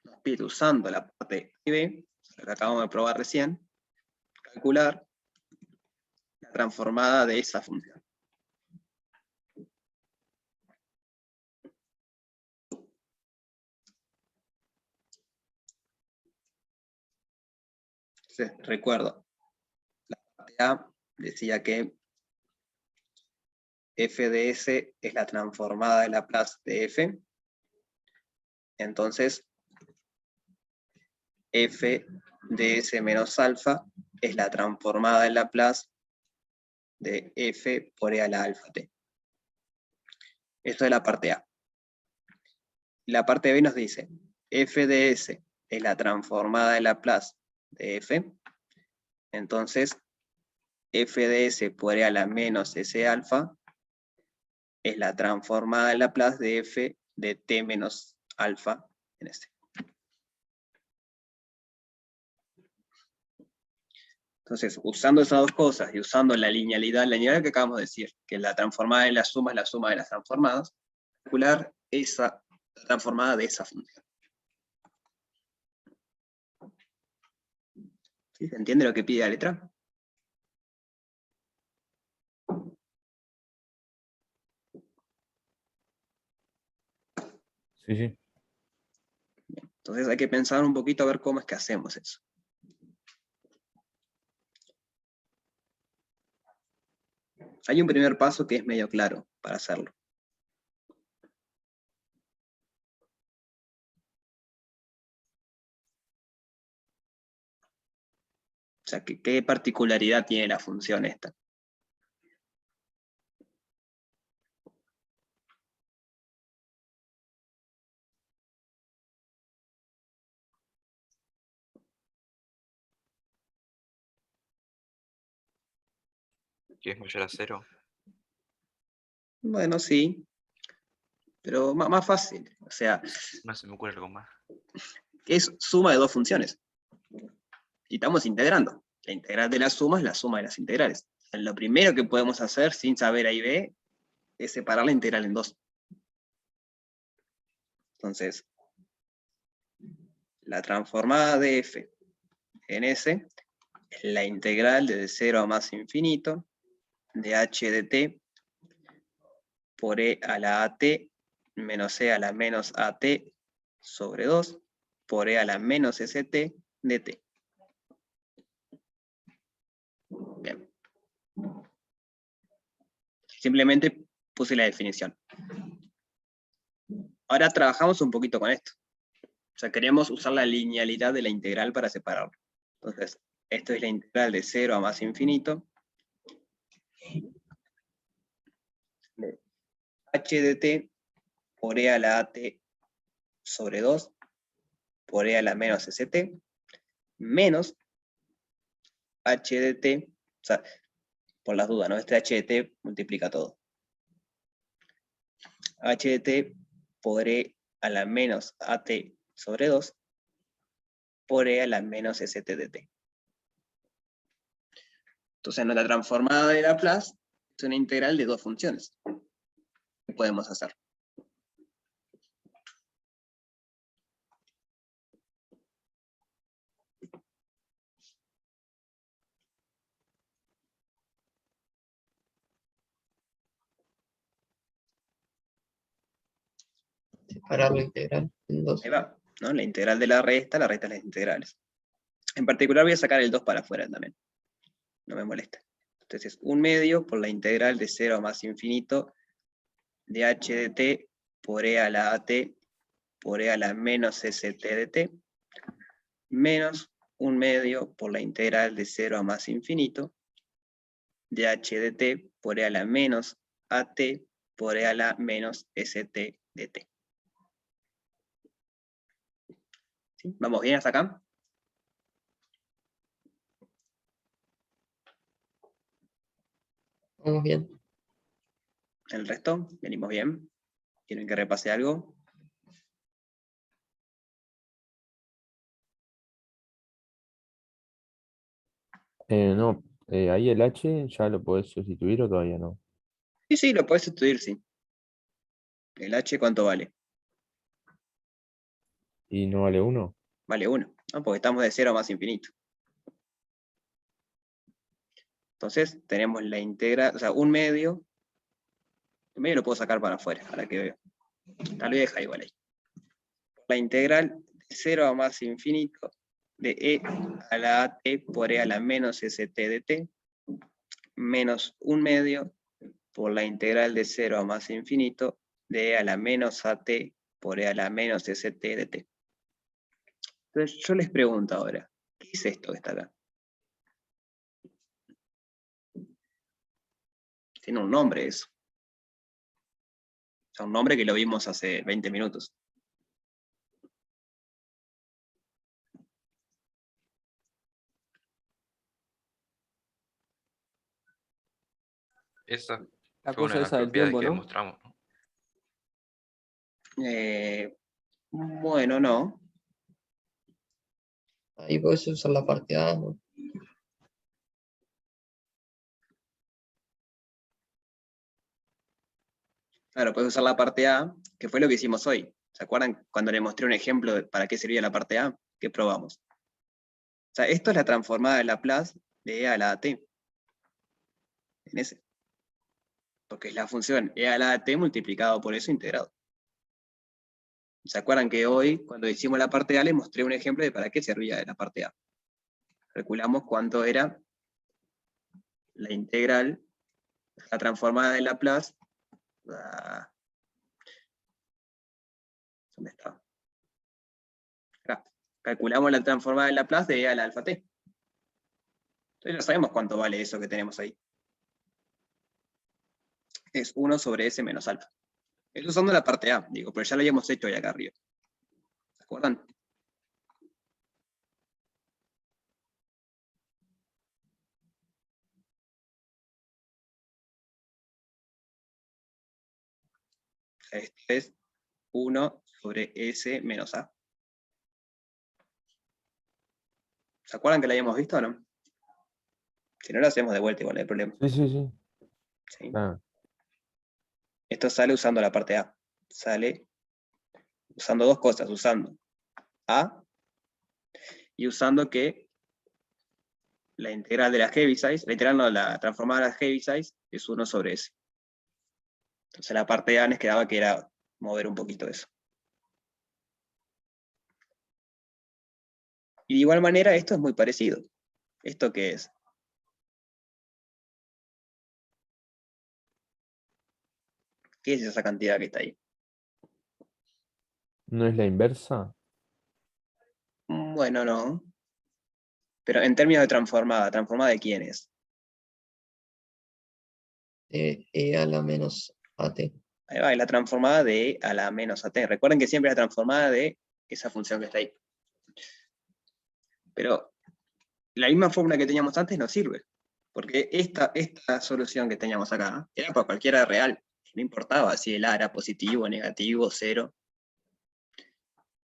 Nos pide usando la parte A y B, lo que acabamos de probar recién, calcular la transformada de esa función. Entonces, recuerdo, la parte A decía que f de s es la transformada de Laplace de f. Entonces, f de s menos alfa es la transformada de Laplace de f por e a la alfa t. Esto es la parte A. La parte B nos dice, f de s es la transformada de Laplace de f. Entonces, f de s por e a la menos s alfa es la transformada de Laplace de f de t menos alfa en este. Entonces, usando esas dos cosas y usando la linealidad que acabamos de decir, que la transformada de la suma es la suma de las transformadas, calcular esa transformada de esa función. ¿Sí? ¿Se entiende lo que pide la letra? Sí, sí. Entonces hay que pensar un poquito a ver cómo es que hacemos eso. Hay un primer paso que es medio claro para hacerlo. O sea, ¿qué particularidad tiene la función esta? ¿Que es mayor a 0? Bueno, sí, pero más fácil. O sea, No se me ocurre algo más. que es suma de dos funciones. Y estamos integrando. La integral de la suma es la suma de las integrales. O sea, lo primero que podemos hacer sin saber A y B es separar la integral en dos. Entonces, la transformada de f en s es la integral desde 0 a más infinito de h de t por e a la at menos e a la menos at sobre 2 por e a la menos st de t. Bien. Simplemente puse la definición. Ahora trabajamos un poquito con esto. O sea, queremos usar la linealidad de la integral para separarlo. Entonces, esto es la integral de 0 a más infinito de h de t por e a la at sobre 2 por E a la menos ST, menos H de T, o sea, por las dudas, ¿no? Este H de T multiplica todo. H de T por E a la menos AT sobre 2 por E a la menos ST de T. Entonces, nuestra transformada de Laplace es una integral de dos funciones. ¿Qué podemos hacer? Separar la integral en dos. Ahí va, ¿no? La integral de la resta de las integrales. En particular voy a sacar el 2 para afuera también. No me molesta. Entonces, 1 medio por la integral de 0 a más infinito de h de t por e a la at por e a la menos st de t, menos 1 medio por la integral de 0 a más infinito de h de t por e a la menos at por e a la menos st de t. ¿Sí? ¿Vamos bien hasta acá? Vamos bien. El resto, venimos bien. ¿Quieren que repase algo? No, ahí el H ya lo podés sustituir o todavía no. Sí, sí, lo podés estudiar, sí. ¿El h cuánto vale? ¿Y no vale 1? Vale 1, ¿no? Porque estamos de 0 a más infinito. Entonces, tenemos la integral, o sea, 1 medio. El medio lo puedo sacar para afuera, para que vea. Tal vez deja igual ahí. La integral de 0 a más infinito de e a la at por e a la menos st de t, menos 1 medio por la integral de 0 a más infinito de e a la menos at por e a la menos st de t. Entonces, yo les pregunto ahora, ¿qué es esto que está acá? Tiene un nombre eso. O sea, un nombre que lo vimos hace 20 minutos. Esa La fue una cosa de las esa del propiedades tiempo, que ¿no? demostramos, ¿no? Bueno, no. Ahí podés usar la parte A, ¿no? Claro, puedes usar la parte A, que fue lo que hicimos hoy. ¿Se acuerdan cuando les mostré un ejemplo de para qué servía la parte A? ¿Qué probamos? O sea, esto es la transformada de Laplace de e a la at. En ese. Porque es la función e a la at multiplicado por eso integrado. ¿Se acuerdan que hoy, cuando hicimos la parte A, les mostré un ejemplo de para qué servía la parte A? Calculamos cuánto era la integral, la transformada de Laplace. ¿Dónde está? Acá. Calculamos la transformada de Laplace de e a la alfa t. Entonces ya sabemos cuánto vale eso que tenemos ahí. Es 1 sobre s menos alfa. Esto usando la parte A, digo, pero ya lo habíamos hecho ahí acá arriba. ¿Se acuerdan? Esto es 1 sobre s menos a. ¿Se acuerdan que lo habíamos visto o no? Si no, lo hacemos de vuelta igual, no hay problema. Sí, sí, sí. ¿Sí? Ah, Esto sale usando la parte A. Sale usando dos cosas, usando A y usando que la integral de la Heaviside, la integral no, la transformada de la Heaviside es 1 sobre S. Entonces la parte A nos quedaba que era mover un poquito eso. Y de igual manera esto es muy parecido. ¿Esto qué es? ¿Qué es esa cantidad que está ahí? ¿no es la inversa? Bueno, no. Pero en términos de transformada, ¿transformada de quién es? E a la menos AT. Ahí va, es la transformada de a la menos at. Recuerden que siempre es la transformada de esa función que está ahí. Pero la misma fórmula que teníamos antes no sirve. Porque esta solución que teníamos acá era para cualquiera real. No importaba si el A era positivo, negativo, cero.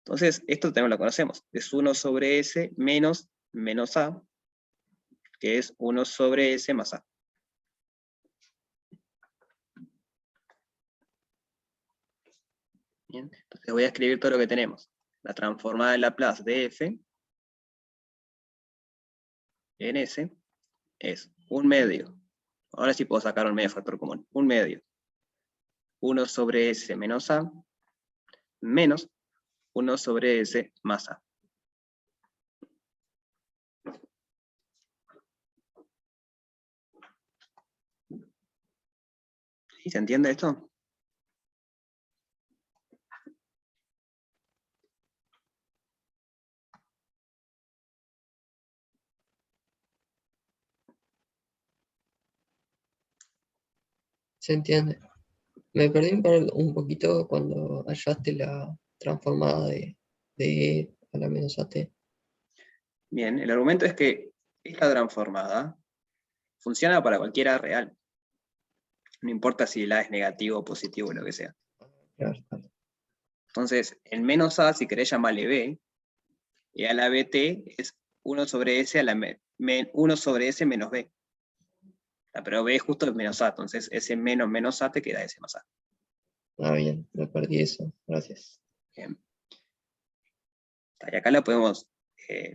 Entonces, esto también lo conocemos. Es 1 sobre S menos A, que es 1 sobre S más A. Bien, entonces voy a escribir todo lo que tenemos. La transformada de Laplace de F en S es 1 medio. Ahora sí puedo sacar un medio factor común. 1 medio. 1 sobre S menos A menos 1 sobre S más A. ¿Sí? ¿Se entiende esto? ¿Se entiende? Me perdí un poquito cuando hallaste la transformada de E a la menos AT. Bien, el argumento es que esta transformada funciona para cualquier A real. No importa si el A es negativo, positivo o lo que sea. Claro, claro. Entonces, el menos A, si querés llamarle B, y a la BT es 1 sobre S, 1 sobre S menos B. Pero B justo es menos A, entonces ese menos A te queda S más A. Ah, bien, me perdí eso. Gracias. Bien. Y acá lo podemos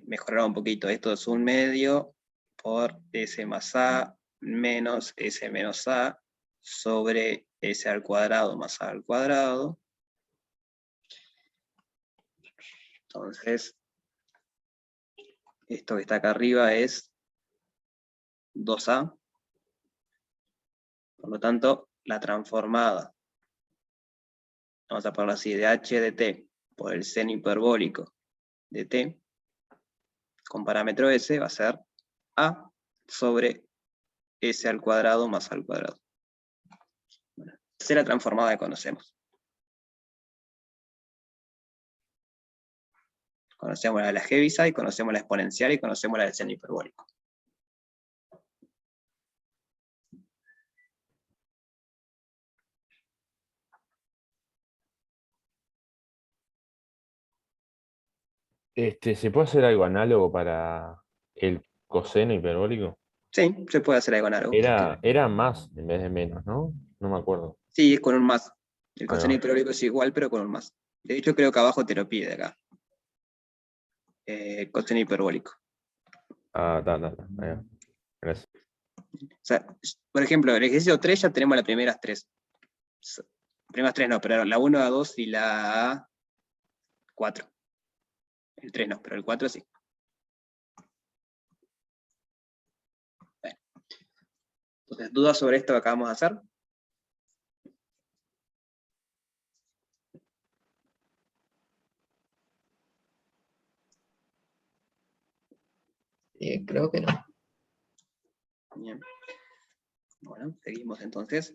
mejorar un poquito. Esto es 1 medio por S más A menos S menos A sobre S al cuadrado más A al cuadrado. Entonces, esto que está acá arriba es 2A. Por lo tanto, la transformada, vamos a ponerlo así, de h de t por el seno hiperbólico de t, con parámetro s, va a ser a sobre s al cuadrado más al cuadrado. Bueno, esa es la transformada que conocemos. Conocemos la de la Heaviside, conocemos la exponencial y conocemos la del seno hiperbólico. ¿Se puede hacer algo análogo para el coseno hiperbólico? Sí, se puede hacer algo análogo. Era más en vez de menos, ¿no? No me acuerdo. Sí, es con un más. El Ahí coseno va. hiperbólico es igual, pero con un más. De hecho, creo que abajo te lo pide acá. Coseno hiperbólico. Ah, ahí va. Gracias. O sea, por ejemplo, en el ejercicio 3 ya tenemos las primeras tres. Primeras tres no, pero la 1, la 2 y la 4. El 3 no, pero el 4 sí. Bueno. Entonces, ¿dudas sobre esto que acabamos de hacer? Creo que no. Bien. Bueno, seguimos entonces.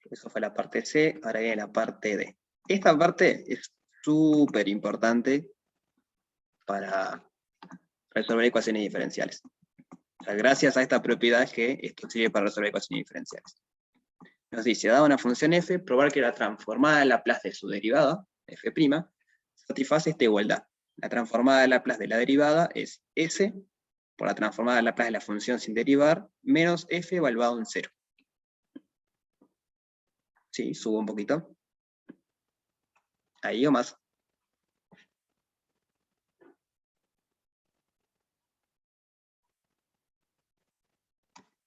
Eso fue la parte C, ahora viene la parte D. Esta parte es súper importante para resolver ecuaciones diferenciales. O sea, gracias a esta propiedad es que esto sirve para resolver ecuaciones diferenciales. Nos dice, dada una función f, probar que la transformada de Laplace de su derivada, f', satisface esta igualdad. La transformada de Laplace de la derivada es s por la transformada de Laplace de la función sin derivar, menos f evaluado en 0. Sí, subo un poquito. Ahí o más.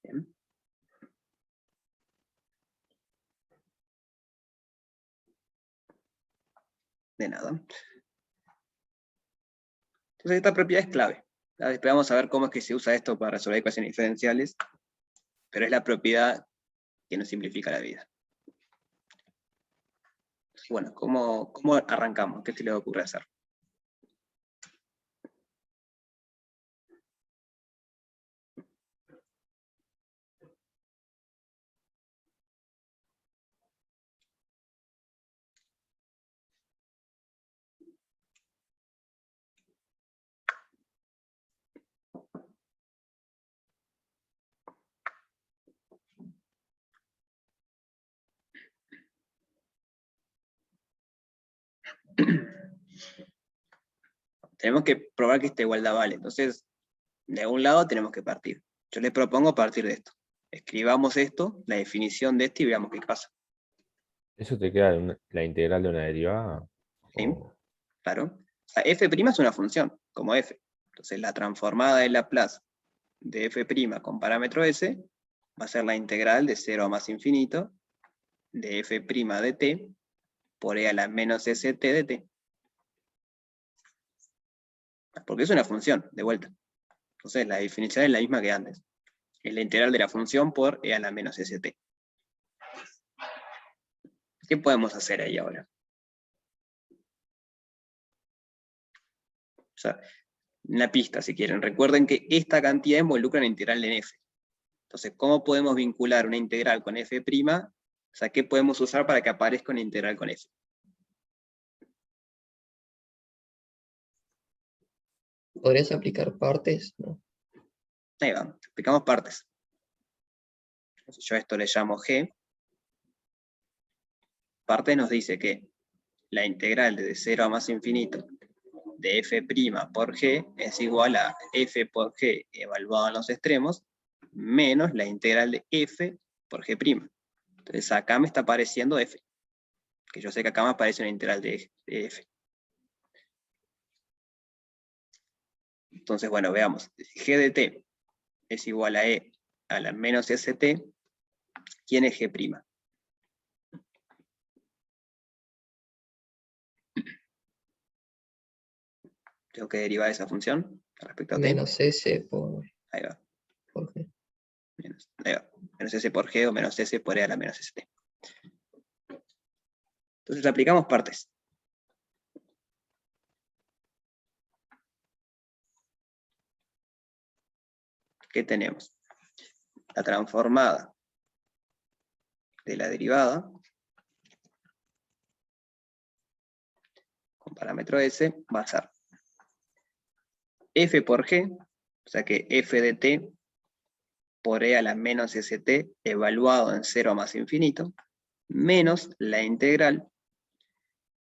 Bien. De nada. Entonces esta propiedad es clave. Después vamos a ver cómo es que se usa esto para resolver ecuaciones diferenciales, pero es la propiedad que nos simplifica la vida. Bueno, ¿cómo arrancamos? ¿Qué se les ocurre hacer? tenemos que probar que esta igualdad vale. Entonces, de un lado tenemos que partir. Yo les propongo partir de esto. Escribamos esto, la definición de esto y veamos qué pasa. ¿Eso te queda la integral de una derivada? ¿Sí? O- Claro. O sea, f' es una función, como f. Entonces, la transformada de Laplace de f' con parámetro s va a ser la integral de 0 a más infinito de f' de t por e a la menos st de t. Porque es una función, de vuelta. Entonces, la definición es la misma que antes. Es la integral de la función por e a la menos st. ¿Qué podemos hacer ahí ahora? O sea, una pista, si quieren. Recuerden que esta cantidad involucra una integral en f. Entonces, ¿cómo podemos vincular una integral con f'? O sea, ¿qué podemos usar para que aparezca una integral con f? ¿Podrías aplicar partes? ¿No? Ahí va, aplicamos partes. Entonces, yo a esto le llamo g. Partes nos dice que la integral de 0 a más infinito de f' por g es igual a f por g evaluado en los extremos, menos la integral de f por g'. Entonces acá me está apareciendo f, que yo sé que acá me aparece una integral de f. Entonces, bueno, veamos. Si g de t es igual a e a la menos st, ¿quién es g'? Tengo que derivar esa función respecto a t. Menos S por Ahí va. G. Ahí va. Menos s por g o menos s por e a la menos st. Entonces aplicamos partes. ¿Qué tenemos? La transformada de la derivada con parámetro s va a ser f por g, o sea que f de t por e a la menos st evaluado en 0 más infinito, menos la integral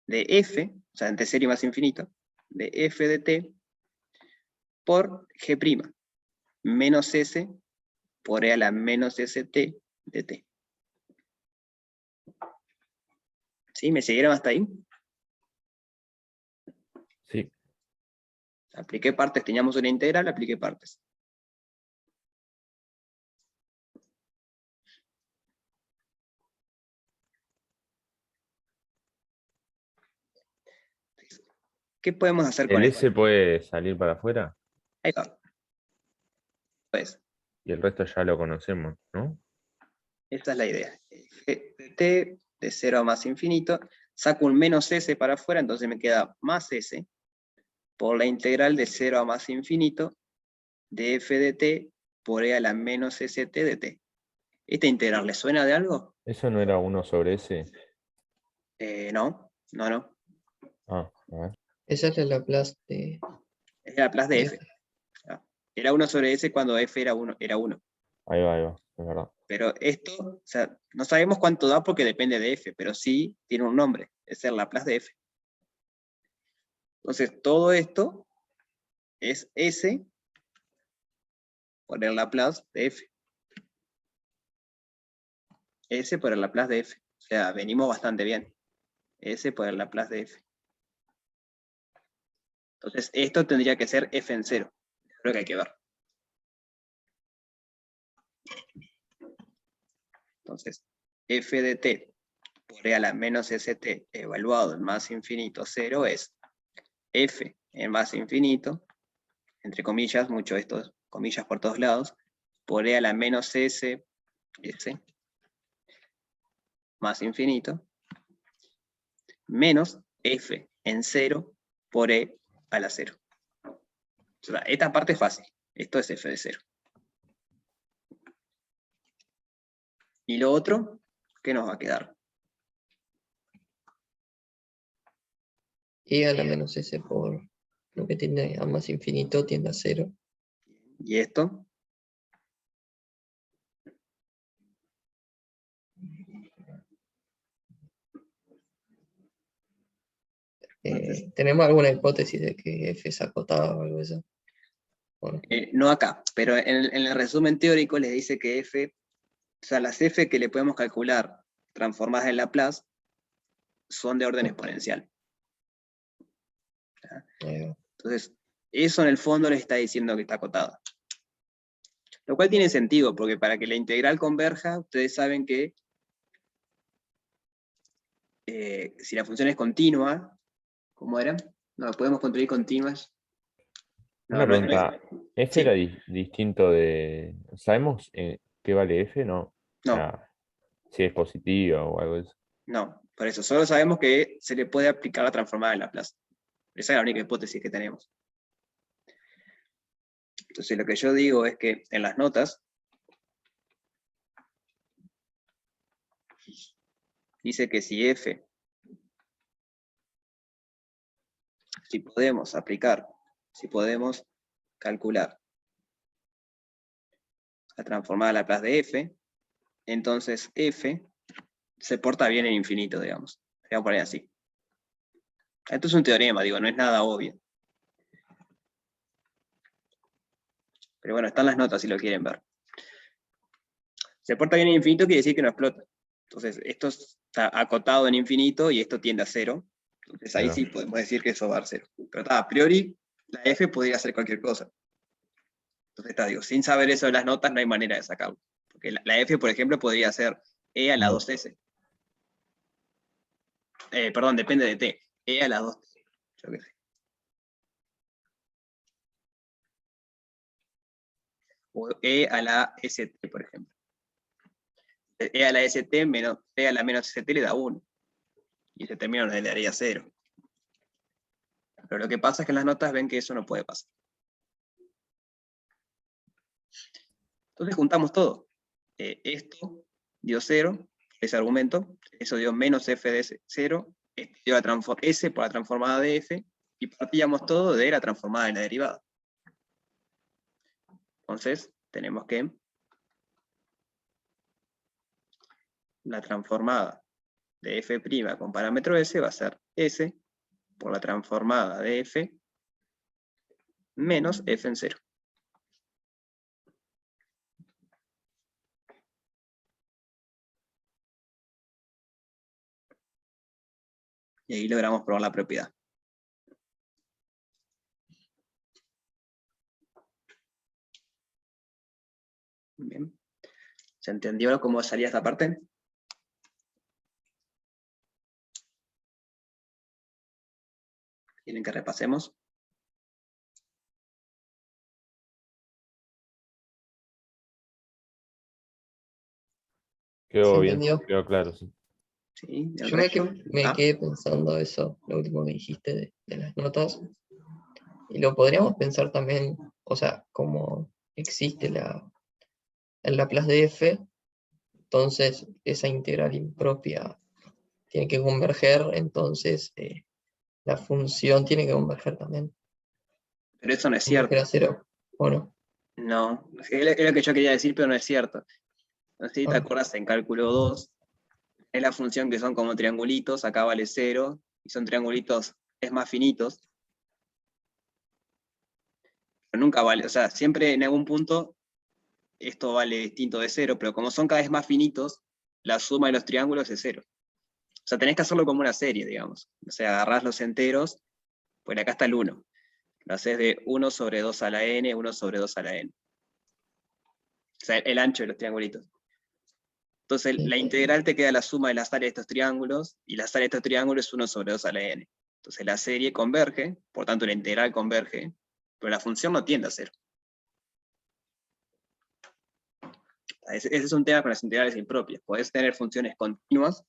de f, o sea, entre 0 y más infinito, de f de t por g', menos s por e a la menos st de t. ¿Sí? ¿Me siguieron hasta ahí? Sí. Apliqué partes, teníamos una integral, apliqué partes. ¿Qué podemos hacer con ¿El esto? S puede salir para afuera? Ahí va. Pues, Y el resto ya lo conocemos, ¿no? esta es la idea. G de t de 0 a más infinito, saco un menos s para afuera, entonces me queda más s por la integral de 0 a más infinito de f de t por e a la menos st de t. ¿Esta integral le suena de algo? ¿Eso no era 1 sobre S? No, no, no. Ah, a ver. Esa es la Laplace de Es la Laplace de f. F. Ah, era 1 sobre s cuando f era 1, era 1. Ahí va, es verdad. Pero esto, o sea, no sabemos cuánto da porque depende de f, pero sí tiene un nombre, es el Laplace de f. Entonces, todo esto es s por el Laplace de f. S por el Laplace de f. O sea, venimos bastante bien. S por el Laplace de f. Entonces, esto tendría que ser f en 0. Creo que hay que ver. Entonces, f de t por e a la menos st evaluado en más infinito 0 es f en más infinito, entre comillas, mucho estos comillas por todos lados, por e a la menos s más infinito, menos f en 0 por e a la 0. O sea, esta parte es fácil. Esto es f de 0. Y lo otro, ¿qué nos va a quedar? Y a la menos S por lo que tiende a más infinito tiende a 0. Y esto, ¿Tenemos alguna hipótesis de que F es acotado o algo de eso? Bueno, No acá, pero en el resumen teórico les dice que F, o sea, las F que le podemos calcular transformadas en Laplace son de orden exponencial. Entonces, eso en el fondo les está diciendo que está acotada. Lo cual tiene sentido, porque para que la integral converja, ustedes saben que si la función es continua, ¿cómo era? No, podemos construir continuas. No, Una no, pregunta, ¿F sí, era distinto de... ¿Sabemos qué vale F? No. O no, sea, si es positiva o algo de eso. no. Por eso, solo sabemos que se le puede aplicar la transformada de Laplace. Esa es la única hipótesis que tenemos. Entonces, lo que yo digo es que en las notas dice que si F, si podemos aplicar, si podemos calcular la transformada de Laplace de F, entonces F se porta bien en infinito, digamos. Vamos a poner así. Esto es un teorema, digo, no es nada obvio. Pero bueno, están las notas si lo quieren ver. Se porta bien en infinito quiere decir que no explota. Entonces, esto está acotado en infinito y esto tiende a cero. Entonces ahí Claro. sí podemos decir que eso va a dar cero. Pero a priori, la F podría hacer cualquier cosa. Entonces, digo, sin saber eso de las notas no hay manera de sacarlo. Porque la F, por ejemplo, podría ser E a la 2S. Perdón, depende de T. E a la 2T. Yo qué sé. O E a la ST, por ejemplo. E a la ST menos E a la menos ST le da 1. Y ese término le daría 0. Pero lo que pasa es que en las notas ven que eso no puede pasar. Entonces juntamos todo. Esto dio 0, ese argumento, eso dio menos f de 0, esto dio S por la transformada de f, y partíamos todo de la transformada de la derivada. Entonces, tenemos que la transformada de f' con parámetro s va a ser s por la transformada de f menos f en 0. Y ahí logramos probar la propiedad. Bien. ¿Se entendió cómo salía esta parte? ¿Quieren que repasemos? Quedó ¿se bien, entendió? quedó claro, sí. ¿Sí? ¿El Yo me, resto? me quedé pensando eso, lo último que dijiste de las notas, y lo podríamos pensar también, o sea, como existe el Laplace de f, entonces esa integral impropia tiene que converger, entonces la función tiene que converger también. Pero eso no es Converger cierto. a cero, ¿o no? No, es lo que yo quería decir, pero no es cierto. No sé si te Ah, acuerdas en cálculo 2, es la función que son como triangulitos, acá vale 0, y son triangulitos es más finitos, pero nunca vale, o sea, siempre en algún punto esto vale distinto de 0, pero como son cada vez más finitos, la suma de los triángulos es 0. O sea, tenés que hacerlo como una serie, digamos. O sea, agarrás los enteros, pues acá está el 1. Lo haces de 1 sobre 2 a la n, 1 sobre 2 a la n. O sea, el ancho de los triangulitos. Entonces, sí. la integral te queda la suma de las áreas de estos triángulos, y las áreas de estos triángulos es 1 sobre 2 a la n. Entonces, la serie converge, por tanto, la integral converge, pero la función no tiende a 0. Ese es un tema con las integrales impropias. Podés tener funciones continuas,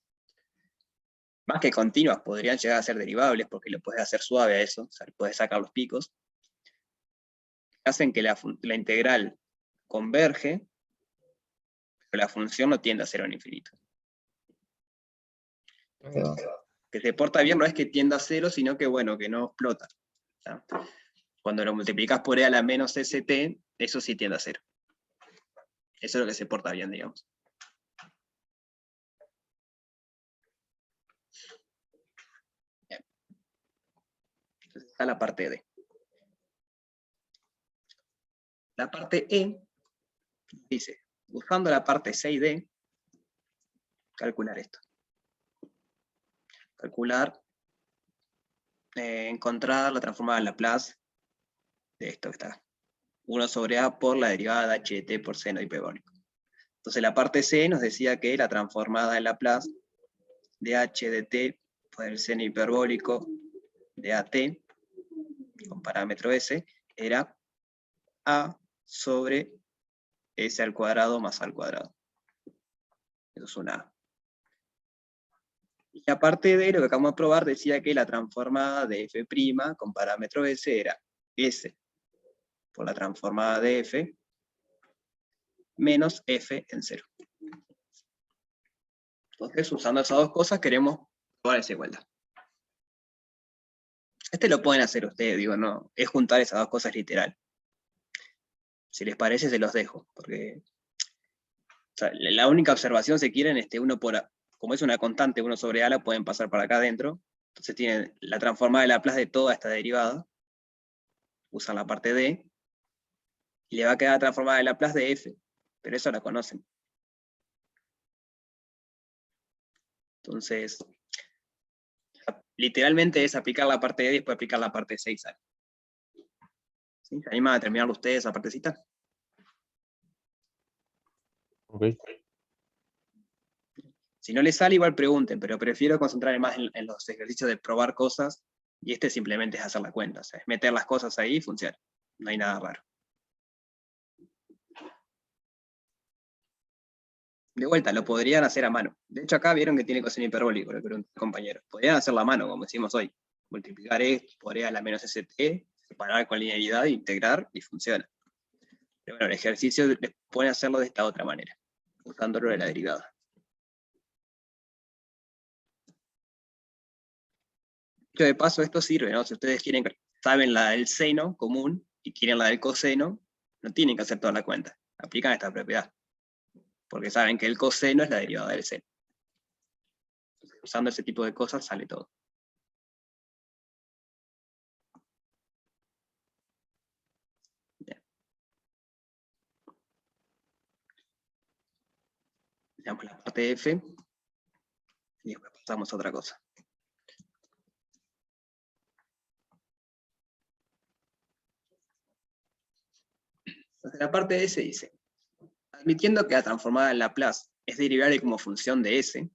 más que continuas, podrían llegar a ser derivables, porque lo podés hacer suave a eso, o sea, podés sacar los picos, hacen que la integral converge, pero la función no tiende a 0 en infinito. Ahí va. Que se porta bien no es que tienda a 0, sino que, bueno, que no explota. ¿Ya? Cuando lo multiplicas por e a la menos st, eso sí tiende a 0. Eso es lo que se porta bien, digamos. Bien. está la parte D. La parte E dice, usando la parte C y D, calcular esto. Calcular, encontrar la transformada de Laplace de esto que está acá. 1 sobre A por la derivada de h de t por seno hiperbólico. Entonces la parte C nos decía que la transformada de Laplace de h de t por el seno hiperbólico de AT, con parámetro S, era A sobre S al cuadrado más A al cuadrado. Eso es una A. Y aparte de lo que acabamos de probar, decía que la transformada de f' con parámetro S era S por la transformada de f menos f en 0. Entonces, usando esas dos cosas, queremos probar esa igualdad. Este lo pueden hacer ustedes, digo, no, es juntar esas dos cosas literal. Si les parece, se los dejo, porque o sea, la única observación, si quieren, uno por A. Como es una constante, 1 sobre A, la pueden pasar para acá adentro. Entonces tienen la transformada de Laplace de toda esta derivada, usan la parte D, y le va a quedar la transformada de Laplace de f, pero eso la conocen. Entonces, literalmente es aplicar la parte D y después aplicar la parte C y sale. ¿Sí? ¿Se animan a terminar ustedes esa partecita? Ok. Si no les sale, igual pregunten, pero prefiero concentrarme más en los ejercicios de probar cosas, y simplemente es hacer la cuenta, o sea, es meter las cosas ahí y funciona. No hay nada raro. De vuelta, lo podrían hacer a mano. De hecho, acá vieron que tiene coseno hiperbólico, le pregunté al compañero. Podrían hacerlo a mano, como decimos hoy. Multiplicar esto por E a la menos ST, separar con linealidad, integrar, y funciona. Pero bueno, el ejercicio les pueden hacerlo de esta otra manera, usándolo de la derivada. Dicho de paso, esto sirve, ¿no? Si ustedes saben la del seno común y quieren la del coseno, no tienen que hacer toda la cuenta. Aplican esta propiedad. Porque saben que el coseno es la derivada del seno. Entonces, usando ese tipo de cosas sale todo. Bien. Veamos la parte de F. Y después pasamos a otra cosa. Entonces, la parte de S dice, admitiendo que la transformada en Laplace es derivable como función de S,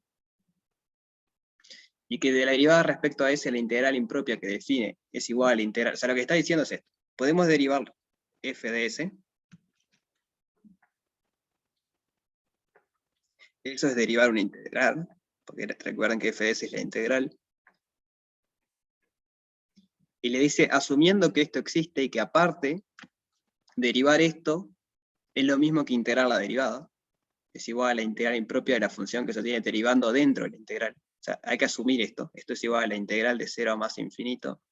y que de la derivada respecto a S la integral impropia que define es igual a la integral, o sea, lo que está diciendo es esto, podemos derivar f de S, eso es derivar una integral, porque recuerden que f de S es la integral, y le dice, asumiendo que esto existe y que aparte, derivar esto es lo mismo que integrar la derivada, es igual a la integral impropia de la función que se tiene derivando dentro de la integral. O sea, hay que asumir esto. Esto es igual a la integral de 0 a más infinito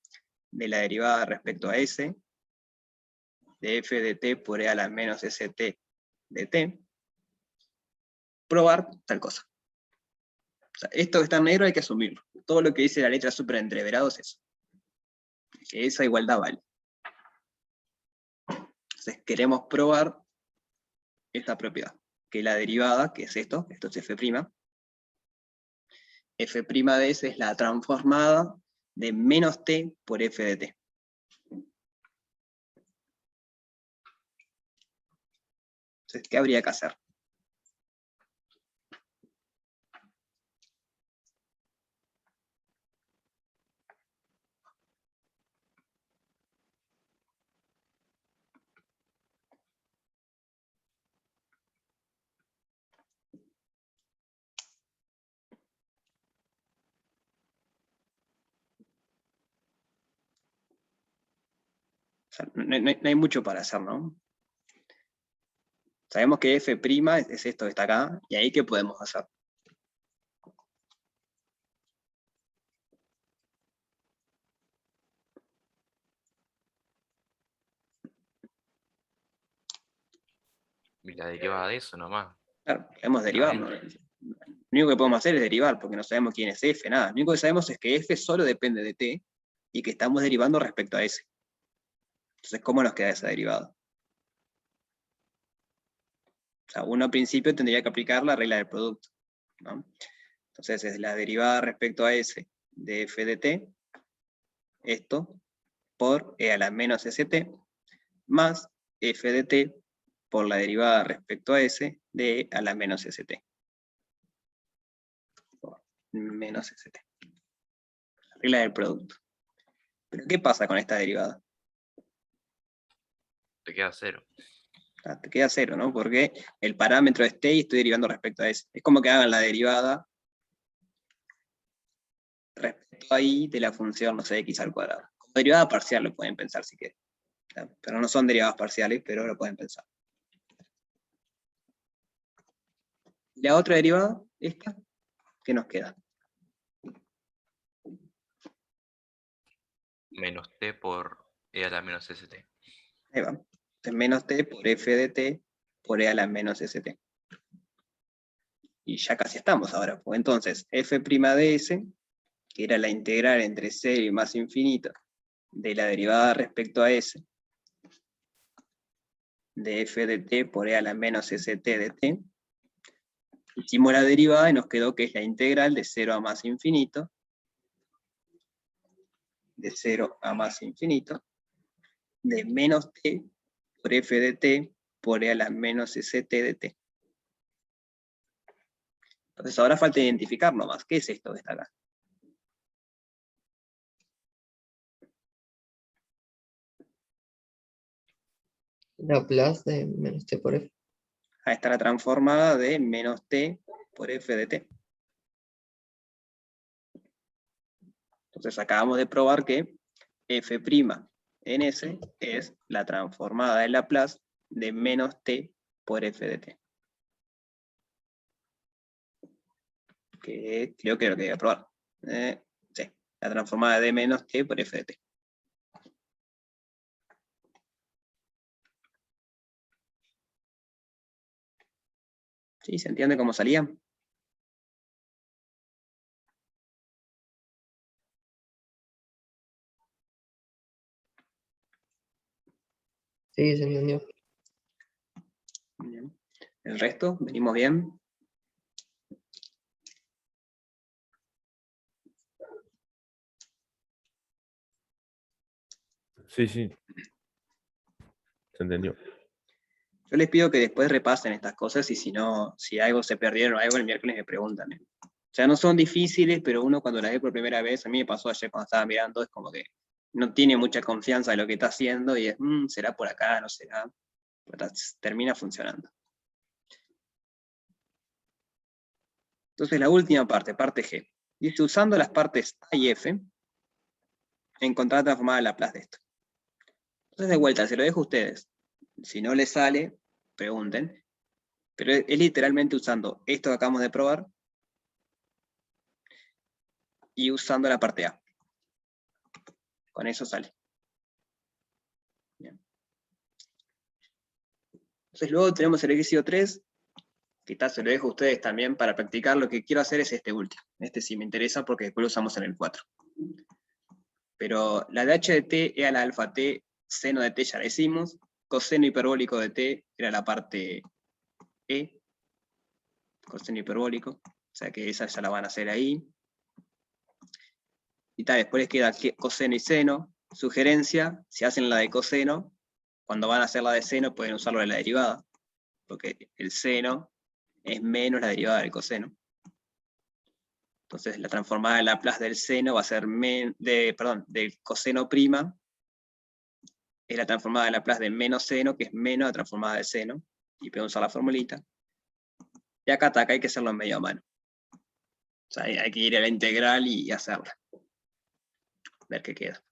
de la derivada respecto a S, de f de t por e a la menos st de t. Probar tal cosa. O sea, esto que está en negro hay que asumirlo. Todo lo que dice la letra súper entreverado es eso. Que esa igualdad vale. Entonces queremos probar esta propiedad. Que la derivada, que es esto es f', f' de S es la transformada de menos t por f de t. Entonces, ¿qué habría que hacer? O sea, no hay mucho para hacer, ¿no? Sabemos que f' es esto que está acá, y ahí ¿qué podemos hacer? Y la derivada de eso nomás. Claro, podemos derivar, ¿no? Lo único que podemos hacer es derivar, porque no sabemos quién es f, nada. Lo único que sabemos es que f solo depende de t, y que estamos derivando respecto a S. Entonces, ¿cómo nos queda esa derivada? O sea, uno al principio tendría que aplicar la regla del producto, ¿no? Entonces, es la derivada respecto a S de f de t, esto, por e a la menos st, más f de t por la derivada respecto a S de e a la menos st. Por menos st. Regla del producto. ¿Pero qué pasa con esta derivada? Te queda 0. Te queda 0, ¿no? Porque el parámetro es t y estoy derivando respecto a S. Es como que hagan la derivada respecto ahí de la función, no sé, x al cuadrado. Como derivada parcial lo pueden pensar si quieren. Pero no son derivadas parciales, pero lo pueden pensar. La otra derivada, esta, ¿qué nos queda? Menos t por e a la menos st. Ahí va. Entonces, menos t por f de t por e a la menos st. Y ya casi estamos ahora. Pues entonces, f' de s, que era la integral entre 0 y más infinito de la derivada respecto a s, de f de t por e a la menos st de t, hicimos la derivada y nos quedó que es la integral de 0 a más infinito, de 0 a más infinito, de menos t por f de t por e a la menos st de t. Entonces ahora falta identificar nomás, ¿qué es esto que está acá? Laplace de menos t por f. Ahí está la transformada de menos t por f de t. Entonces acabamos de probar que f' en S es la transformada de Laplace de menos t por f de t. Que creo que es lo que voy a probar. Sí, la transformada de menos t por f de t. ¿Sí? ¿Se entiende cómo salía? Sí, se entendió. Bien. ¿El resto? ¿Venimos bien? Sí, sí. Se entendió. Yo les pido que después repasen estas cosas y si no, si algo se perdieron o algo, el miércoles me preguntan. O sea, no son difíciles, pero uno cuando las ve por primera vez, a mí me pasó ayer cuando estaba mirando, es como que no tiene mucha confianza en lo que está haciendo y es, ¿será por acá? ¿No será? Pero termina funcionando. Entonces la última parte, parte G. Dice, usando las partes A y F, encontrar la transformada de Laplace de esto. Entonces de vuelta, se lo dejo a ustedes. Si no les sale, pregunten. Pero es literalmente usando esto que acabamos de probar y usando la parte A. Con eso sale. Bien. Entonces luego tenemos el ejercicio 3, que se lo dejo a ustedes también para practicar. Lo que quiero hacer es este último. Este sí me interesa porque después lo usamos en el 4. Pero la de h de t era la alfa t, seno de t ya la hicimos, coseno hiperbólico de t era la parte e, coseno hiperbólico, o sea que esa ya la van a hacer ahí. Y tal, después les queda coseno y seno. Sugerencia, si hacen la de coseno, cuando van a hacer la de seno pueden usarlo de la derivada, porque el seno es menos la derivada del coseno. Entonces la transformada de Laplace del seno va a ser del coseno prima, es la transformada de Laplace de menos seno, que es menos la transformada de seno, y podemos usar la formulita. Y acá hay que hacerlo en medio a mano. O sea, hay que ir a la integral y hacerla. Ver qué queda.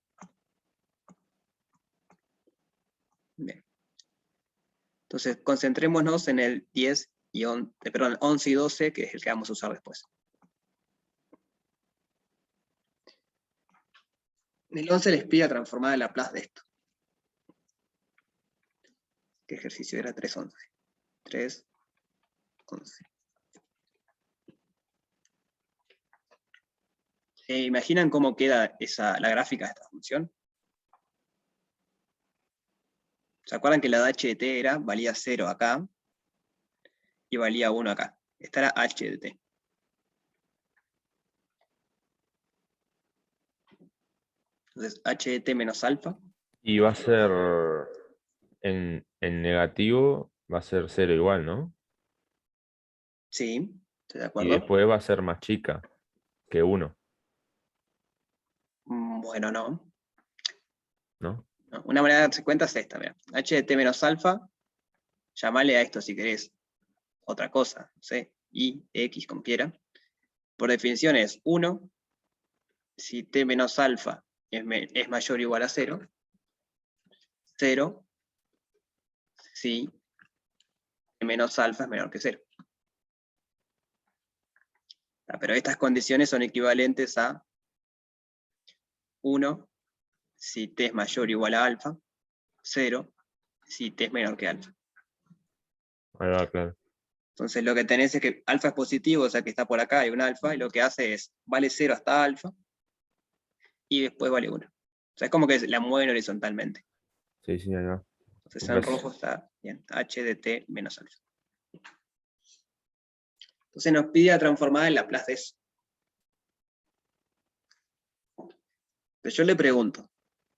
Bien. Entonces, concentrémonos en el 10 y 11 y 12, que es el que vamos a usar después. En el 11 les pide la transformada de Laplace de esto. ¿Qué ejercicio era? 3.11. 3.11. ¿Imaginan cómo queda la gráfica de esta función? ¿Se acuerdan que la de h de t valía 0 acá y valía 1 acá? Esta era h de t. Entonces, h de t menos alfa. Y va a ser en negativo, va a ser 0 igual, ¿no? Sí, estoy de Y acuerdo. después va a ser más chica que 1, Bueno, no. ¿no? No, una manera de darse cuenta es esta, mira. H de t menos alfa, llamale a esto si querés otra cosa, no sé, y, x, como quiera. Por definición es 1, si t menos alfa es mayor o igual a 0, 0, si t menos alfa es menor que 0. Pero estas condiciones son equivalentes a 1, si t es mayor o igual a alfa, 0, si t es menor que alfa. Ahí va, claro. Entonces lo que tenés es que alfa es positivo, o sea que está por acá, hay un alfa, y lo que hace es, vale 0 hasta alfa, y después vale 1. O sea, es como que la mueven horizontalmente. Sí, sí, ahí va. Entonces en rojo está bien, h de t menos alfa. Entonces nos pide la transformada en Laplace de eso. Pero yo le pregunto,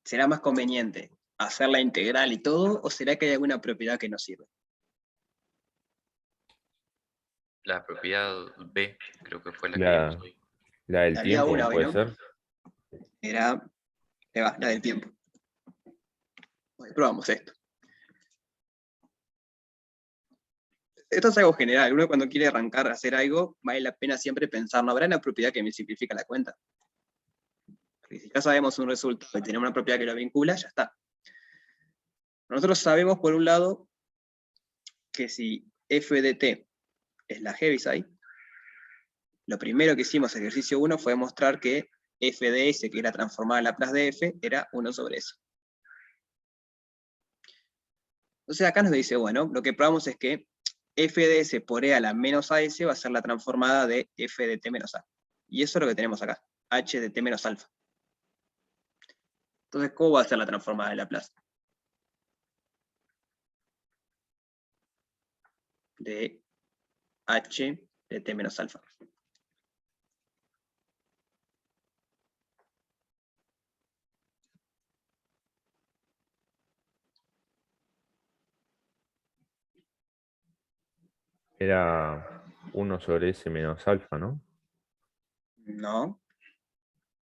¿será más conveniente hacer la integral y todo, o será que hay alguna propiedad que no sirve? La propiedad B, creo que fue la que La, vimos hoy. la del Había tiempo, una hoy, puede ¿no? ser. Era la del tiempo. Hoy probamos esto. Esto es algo general. Uno cuando quiere arrancar a hacer algo, vale la pena siempre pensar, ¿no habrá una propiedad que me simplifica la cuenta? Porque si ya sabemos un resultado y tenemos una propiedad que lo vincula, ya está. Nosotros sabemos, por un lado, que si f de t es la Heaviside, lo primero que hicimos en ejercicio 1 fue demostrar que f de s, que era transformada en Laplace de f, era 1 sobre s. Entonces acá nos dice, bueno, lo que probamos es que f de s por e a la menos as va a ser la transformada de f de t menos a. Y eso es lo que tenemos acá, h de t menos alfa. Entonces, ¿cómo va a ser la transformada de Laplace? De h de t menos alfa. Era 1 sobre s menos alfa, ¿no? No,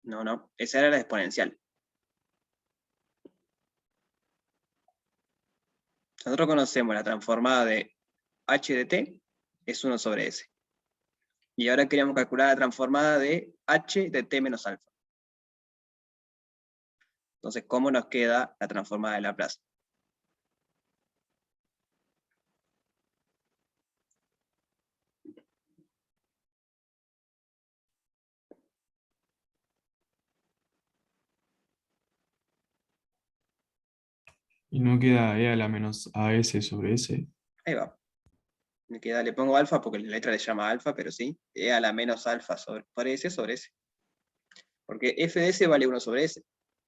no. Esa era la exponencial. Nosotros conocemos la transformada de h de t, es 1 sobre s. Y ahora queríamos calcular la transformada de h de t menos alfa. Entonces, ¿cómo nos queda la transformada de Laplace? Y no queda e a la menos as sobre s. Ahí va. Me queda, le pongo alfa porque la letra le llama alfa, pero sí, e a la menos alfa por s sobre s. Porque f de s vale 1 sobre s.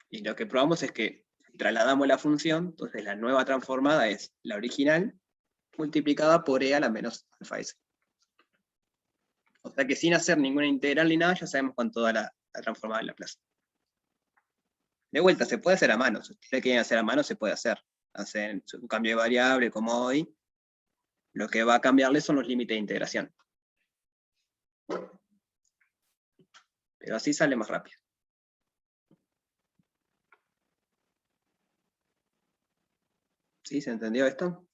Y lo que probamos es que trasladamos la función, entonces la nueva transformada es la original multiplicada por e a la menos alfa s. O sea que sin hacer ninguna integral ni nada, ya sabemos cuánto da la transformada de Laplace. De vuelta, se puede hacer a mano. Si ustedes quieren hacer a mano, se puede hacer. Hacer un cambio de variable como hoy. Lo que va a cambiarle son los límites de integración. Pero así sale más rápido. ¿Sí? ¿Se entendió esto?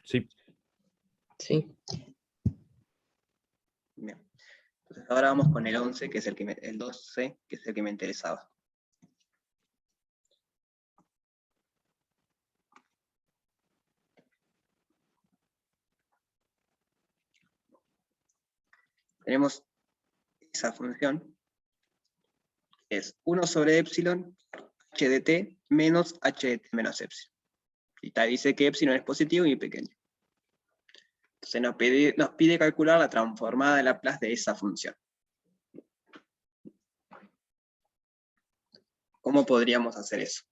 Sí. Sí, Bien. Entonces ahora vamos con el 11, que es el 12, que es el que me interesaba. Tenemos esa función, que es 1 sobre epsilon, h de t, menos h de t menos epsilon. Y dice que epsilon es positivo y pequeño. Entonces nos pide calcular la transformada de Laplace de esa función. ¿Cómo podríamos hacer eso?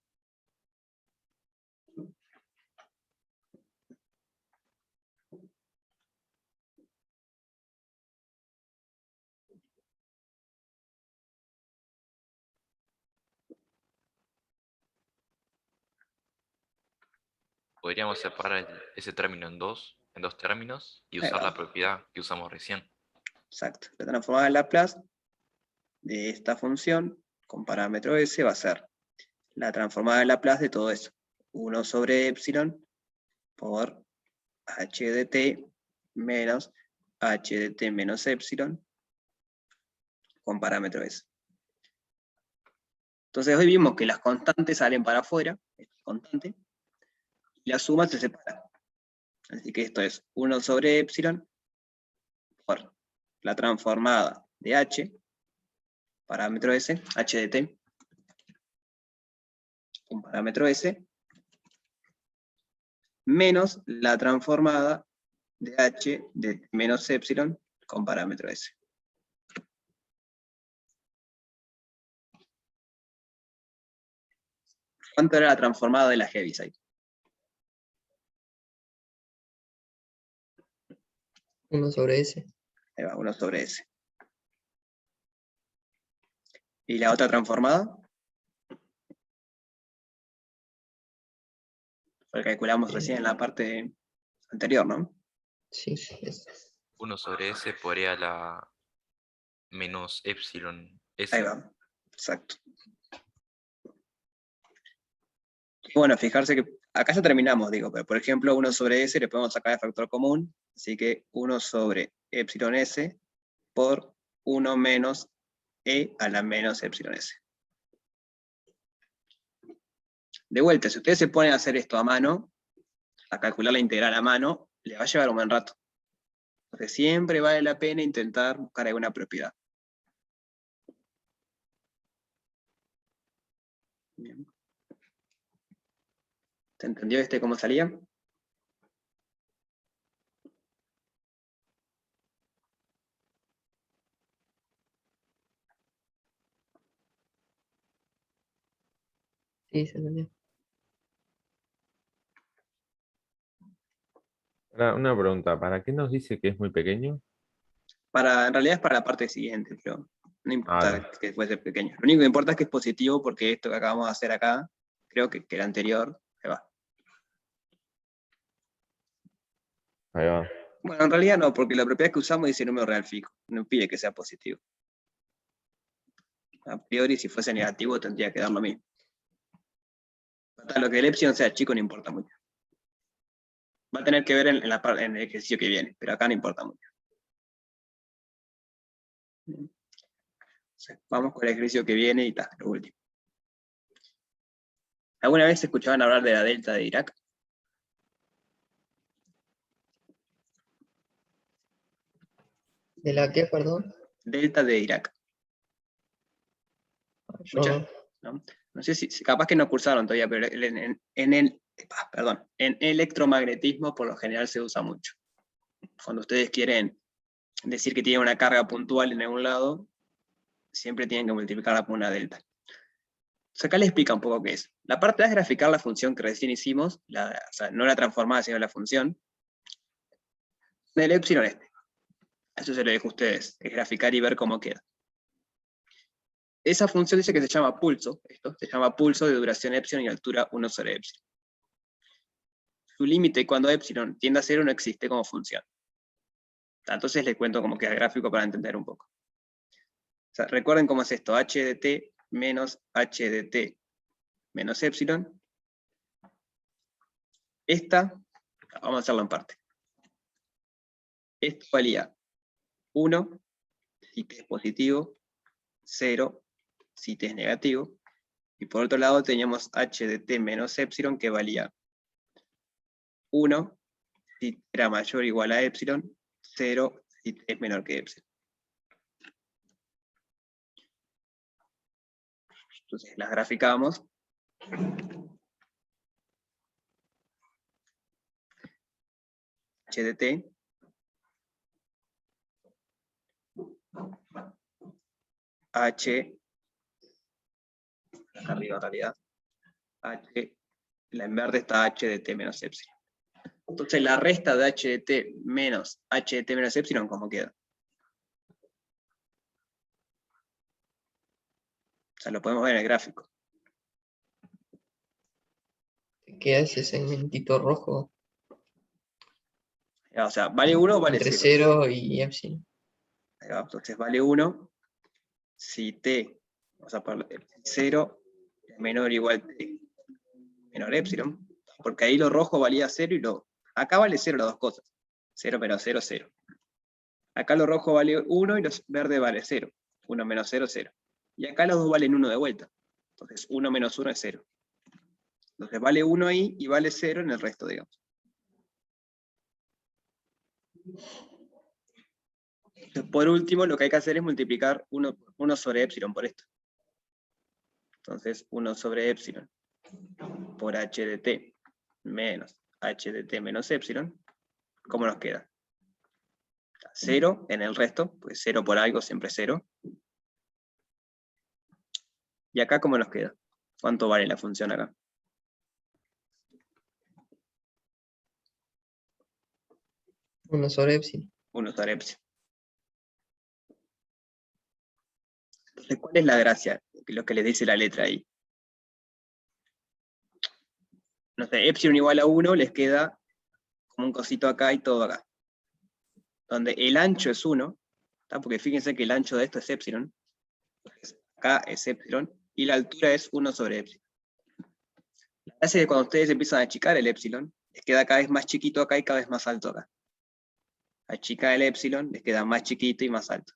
Podríamos separar ese término en dos términos y Ahí usar va. la propiedad que usamos recién. Exacto. La transformada de Laplace de esta función con parámetro S va a ser la transformada de Laplace de todo eso. 1 sobre epsilon por h de t menos h de t menos epsilon con parámetro S. Entonces hoy vimos que las constantes salen para afuera, esta constante, y la suma se separa. Así que esto es 1 sobre epsilon por la transformada de h, parámetro S, h de t, un parámetro S, menos la transformada de h de t menos epsilon con parámetro S. ¿Cuánto era la transformada de la Heaviside? 1 sobre S. Ahí va, 1 sobre S. ¿Y la otra transformada? Lo calculamos recién en la parte anterior, ¿no? Sí, es 1 sobre S podría la menos epsilon S. Ahí va, exacto. Y bueno, fijarse que acá ya terminamos, digo, pero por ejemplo 1 sobre S le podemos sacar el factor común, así que 1 sobre epsilon S por 1 menos E a la menos epsilon S. De vuelta, si ustedes se ponen a hacer esto a mano, a calcular la integral a mano, le va a llevar un buen rato. Entonces siempre vale la pena intentar buscar alguna propiedad. Bien. ¿Se entendió cómo salía? sí, se entendió. Ahora, una pregunta, ¿para qué nos dice que es muy pequeño? En realidad es para la parte siguiente, pero no importa Ah, que fuese pequeño. Lo único que importa es que es positivo porque esto que acabamos de hacer acá, creo que el anterior, ahí va. ahí va. Bueno, en realidad no, porque la propiedad que usamos dice número real fijo, no pide que sea positivo. A priori, si fuese negativo, tendría que dar lo mismo. Hasta lo que el epsilon sea chico no importa mucho. Va a tener que ver en el ejercicio que viene, pero acá no importa mucho. Entonces, vamos con el ejercicio que viene y está, lo último. ¿Alguna vez escuchaban hablar de la delta de Dirac? ¿De la qué, perdón? Delta de Dirac. Yo no. ¿No? No sé si capaz que no cursaron todavía, pero en electromagnetismo por lo general se usa mucho. Cuando ustedes quieren decir que tienen una carga puntual en algún lado, siempre tienen que multiplicarla por una delta. Entonces acá les explica un poco qué es. La parte A es graficar la función que recién hicimos, o sea, no la transformada, sino la función, del epsilon este. Eso se lo dejo a ustedes, es graficar y ver cómo queda. Esa función dice que se llama pulso, esto se llama pulso de duración epsilon y altura 1 sobre epsilon. Su límite cuando epsilon tiende a 0 no existe como función. Entonces les cuento cómo queda el gráfico para entender un poco. O sea, recuerden cómo es esto, h de t menos h de t menos epsilon. Esta, vamos a hacerlo en parte. Esto valía 1 si t es positivo, 0 si t es negativo, y por otro lado teníamos h de t menos epsilon que valía 1 si t era mayor o igual a epsilon, 0 si t es menor que epsilon. Entonces las graficamos. H de t H, acá arriba en realidad, H, en verde está H de T menos epsilon. Entonces la resta de H de T menos H de T menos epsilon, ¿cómo queda? O sea, lo podemos ver en el gráfico. Queda ese segmentito rojo O sea, ¿vale 1 o vale entre 0? 0 y epsilon. Entonces vale 1 si T, vamos a ponerlo 0 es menor o igual T menor epsilon, porque ahí lo rojo valía 0 y acá vale 0 las dos cosas. 0 menos 0, 0. Acá lo rojo vale 1 y lo verde vale 0. 1 menos 0, 0. Y acá los dos valen 1 de vuelta. Entonces 1 menos 1 es 0. Entonces vale 1 ahí y vale 0 en el resto, digamos. Entonces, por último, lo que hay que hacer es multiplicar 1 sobre epsilon por esto. Entonces 1 sobre epsilon por h de t menos h de t menos epsilon, ¿cómo nos queda? 0 en el resto, pues 0 por algo siempre es 0. ¿Y acá cómo nos queda? ¿Cuánto vale la función acá? 1 sobre epsilon. 1 sobre epsilon. Entonces, ¿cuál es la gracia? Lo que les dice la letra ahí. No sé, epsilon igual a 1 les queda como un cosito acá y todo acá. Donde el ancho es 1, ¿tá? Porque fíjense que el ancho de esto es epsilon. Acá es epsilon, y la altura es 1 sobre epsilon. La gracia es que cuando ustedes empiezan a achicar el epsilon, les queda cada vez más chiquito acá y cada vez más alto acá. Achicar el epsilon, les queda más chiquito y más alto.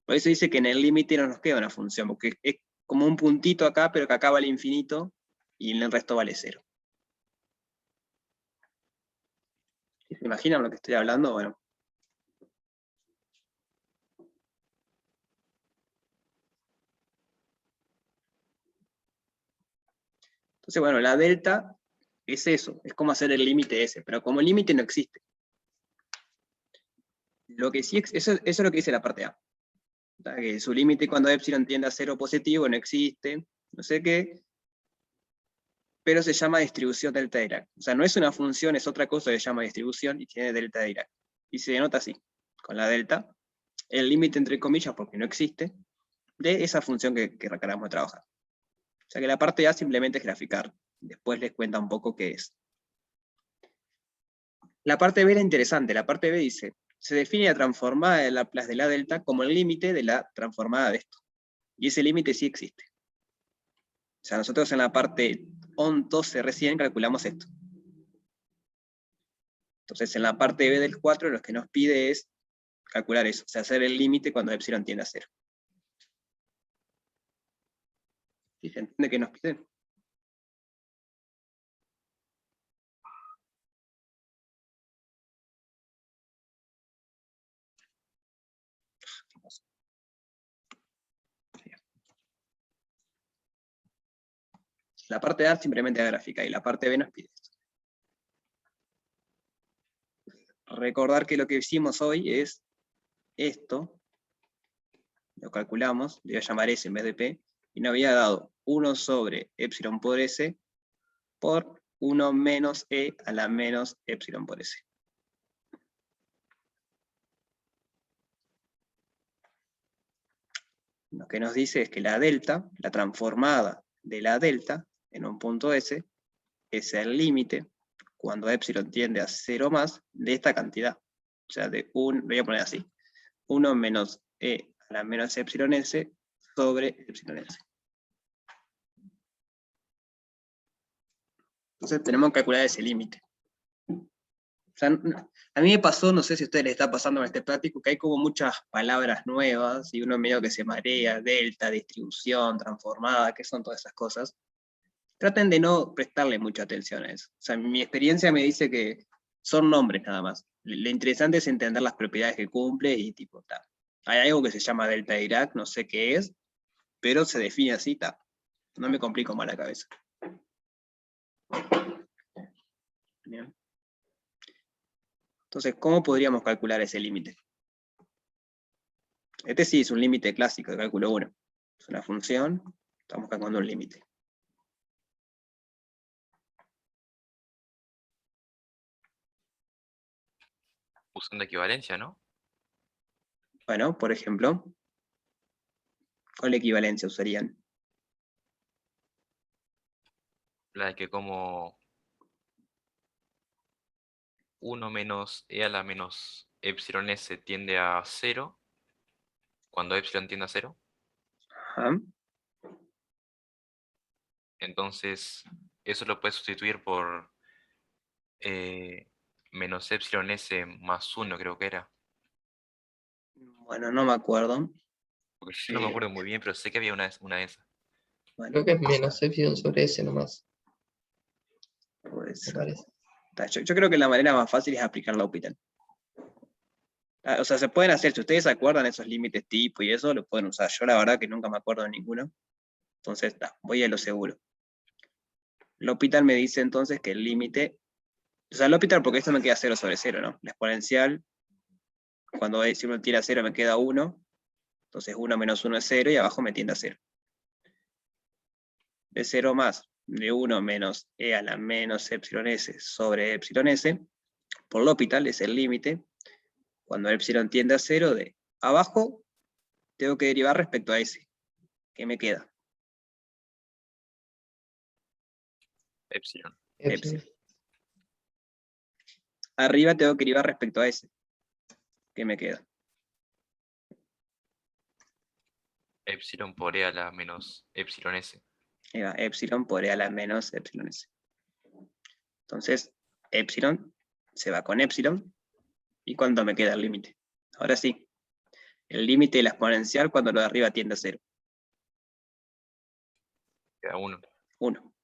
Por eso dice que en el límite no nos queda una función, porque es como un puntito acá, pero que acá vale infinito, y en el resto vale 0. ¿Se imaginan lo que estoy hablando? Bueno. Entonces, bueno, la delta es eso, es como hacer el límite ese, pero como el límite no existe. Lo que sí, eso es lo que dice la parte A. Que su límite cuando epsilon tiende a 0 positivo no existe, no sé qué, pero se llama distribución delta Dirac. O sea, no es una función, es otra cosa que se llama distribución y tiene delta Dirac. Y se denota así, con la delta, el límite entre comillas, porque no existe, de esa función que acabamos de trabajar. O sea que la parte A simplemente es graficar. Después les cuenta un poco qué es. La parte B era interesante. La parte B dice, se define la transformada de Laplace de la delta como el límite de la transformada de esto. Y ese límite sí existe. O sea, nosotros en la parte ON 12 recién calculamos esto. Entonces en la parte B del 4 lo que nos pide es calcular eso, o sea, hacer el límite cuando epsilon tiende a 0. ¿Sí se entiende qué nos pide? La parte A simplemente es gráfica y la parte B nos pide esto. Recordar que lo que hicimos hoy es esto, lo calculamos, le voy a llamar S en vez de P, y nos había dado 1 sobre epsilon por S por 1 menos E a la menos epsilon por S. Lo que nos dice es que la delta, la transformada de la delta en un punto S, es el límite, cuando epsilon tiende a 0 más, de esta cantidad. O sea, voy a poner así, 1 menos E a la menos epsilon S sobre epsilon S. Entonces tenemos que calcular ese límite. O sea, a mí me pasó, no sé si a ustedes les está pasando en este práctico, que hay como muchas palabras nuevas, y uno medio que se marea, delta, distribución, transformada, ¿qué son todas esas cosas? Traten de no prestarle mucha atención a eso. O sea, mi experiencia me dice que son nombres nada más. Lo interesante es entender las propiedades que cumple y tipo, ta. Hay algo que se llama delta Dirac, no sé qué es, pero se define así, ta. No me complico más la cabeza. Bien. Entonces, ¿cómo podríamos calcular ese límite? Este sí es un límite clásico de cálculo 1. Es una función, estamos calculando un límite. Usando equivalencia, ¿no? Bueno, por ejemplo, ¿cuál equivalencia usarían? La de que como 1 menos e a la menos epsilon s tiende a 0, cuando epsilon tiende a 0, Ajá. entonces eso lo puedes sustituir por eh, menos epsilon s más 1, creo que era. Bueno, no me acuerdo. Porque yo no me acuerdo muy bien, pero sé que había una de esas. Bueno, Creo que es menos epsilon sobre S nomás, puede me ser. parece. Yo creo que la manera más fácil es aplicar L'Hopital. O sea, se pueden hacer, si ustedes se acuerdan esos límites tipo y eso, lo pueden usar. Yo la verdad que nunca me acuerdo de ninguno. Entonces, voy a lo seguro. L'Hopital me dice entonces que el límite, o sea, L'Hopital porque esto me queda 0 sobre 0, ¿no? La exponencial, cuando si uno tira 0 me queda 1, entonces 1 menos 1 es 0 y abajo me tiende a 0. De 0 más de 1 menos e a la menos epsilon s sobre epsilon s, por L'Hopital es el límite, cuando epsilon tiende a 0, de abajo tengo que derivar respecto a s. ¿Qué me queda? Epsilon. Epsilon. Arriba tengo que derivar respecto a s. ¿Qué me queda? Epsilon por e a la menos epsilon s. Ahí va, epsilon por e a la menos epsilon s. Entonces, epsilon se va con epsilon. ¿Y cuánto me queda el límite? Ahora sí. El límite de la exponencial cuando lo de arriba tiende a 0. Queda 1. 1.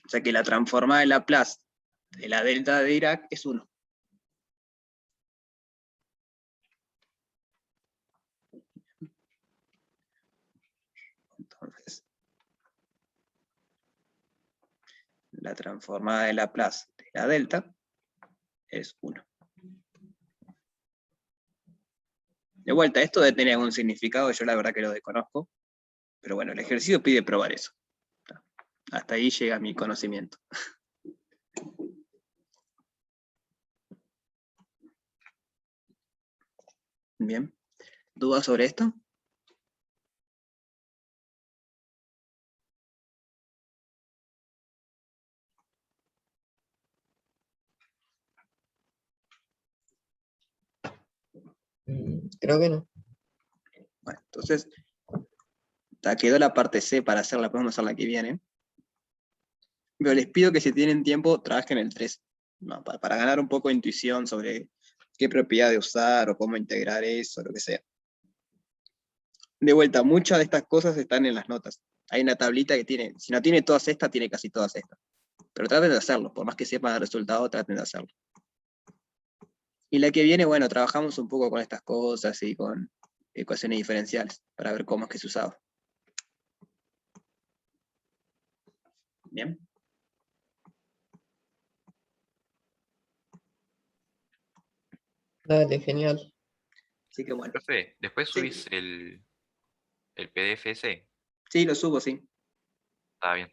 O sea que la transformada de Laplace de la delta de Dirac es 1. Entonces, la transformada de Laplace de la delta es 1. De vuelta, esto debe tener algún significado, yo la verdad que lo desconozco, pero bueno, el ejercicio pide probar eso. Hasta ahí llega mi conocimiento. Bien. ¿Dudas sobre esto? Creo que no. Bueno, entonces, quedó la parte C para hacerla, podemos hacer la que viene. Pero les pido que si tienen tiempo, trabajen el 3. No, para ganar un poco de intuición sobre qué propiedad de usar o cómo integrar eso, lo que sea. De vuelta, muchas de estas cosas están en las notas. Hay una tablita que tiene, si no tiene todas estas, tiene casi todas estas. Pero traten de hacerlo, por más que sepan el resultado, traten de hacerlo. Y la que viene, bueno, trabajamos un poco con estas cosas y con ecuaciones diferenciales, para ver cómo es que se usaba. Bien. Dale, genial. Así que bueno. Profe, después Sí. subís el PDF ese. Sí, lo subo, sí. Está bien.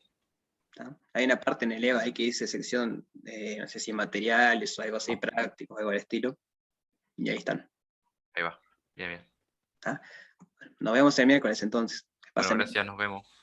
¿Está? Hay una parte en el EVA ahí que dice sección, no sé si materiales o algo así práctico, algo del estilo. Y ahí están. Ahí va. Bien, bien. ¿Está? Bueno, nos vemos el miércoles entonces. Bueno, Pasen. gracias, nos vemos.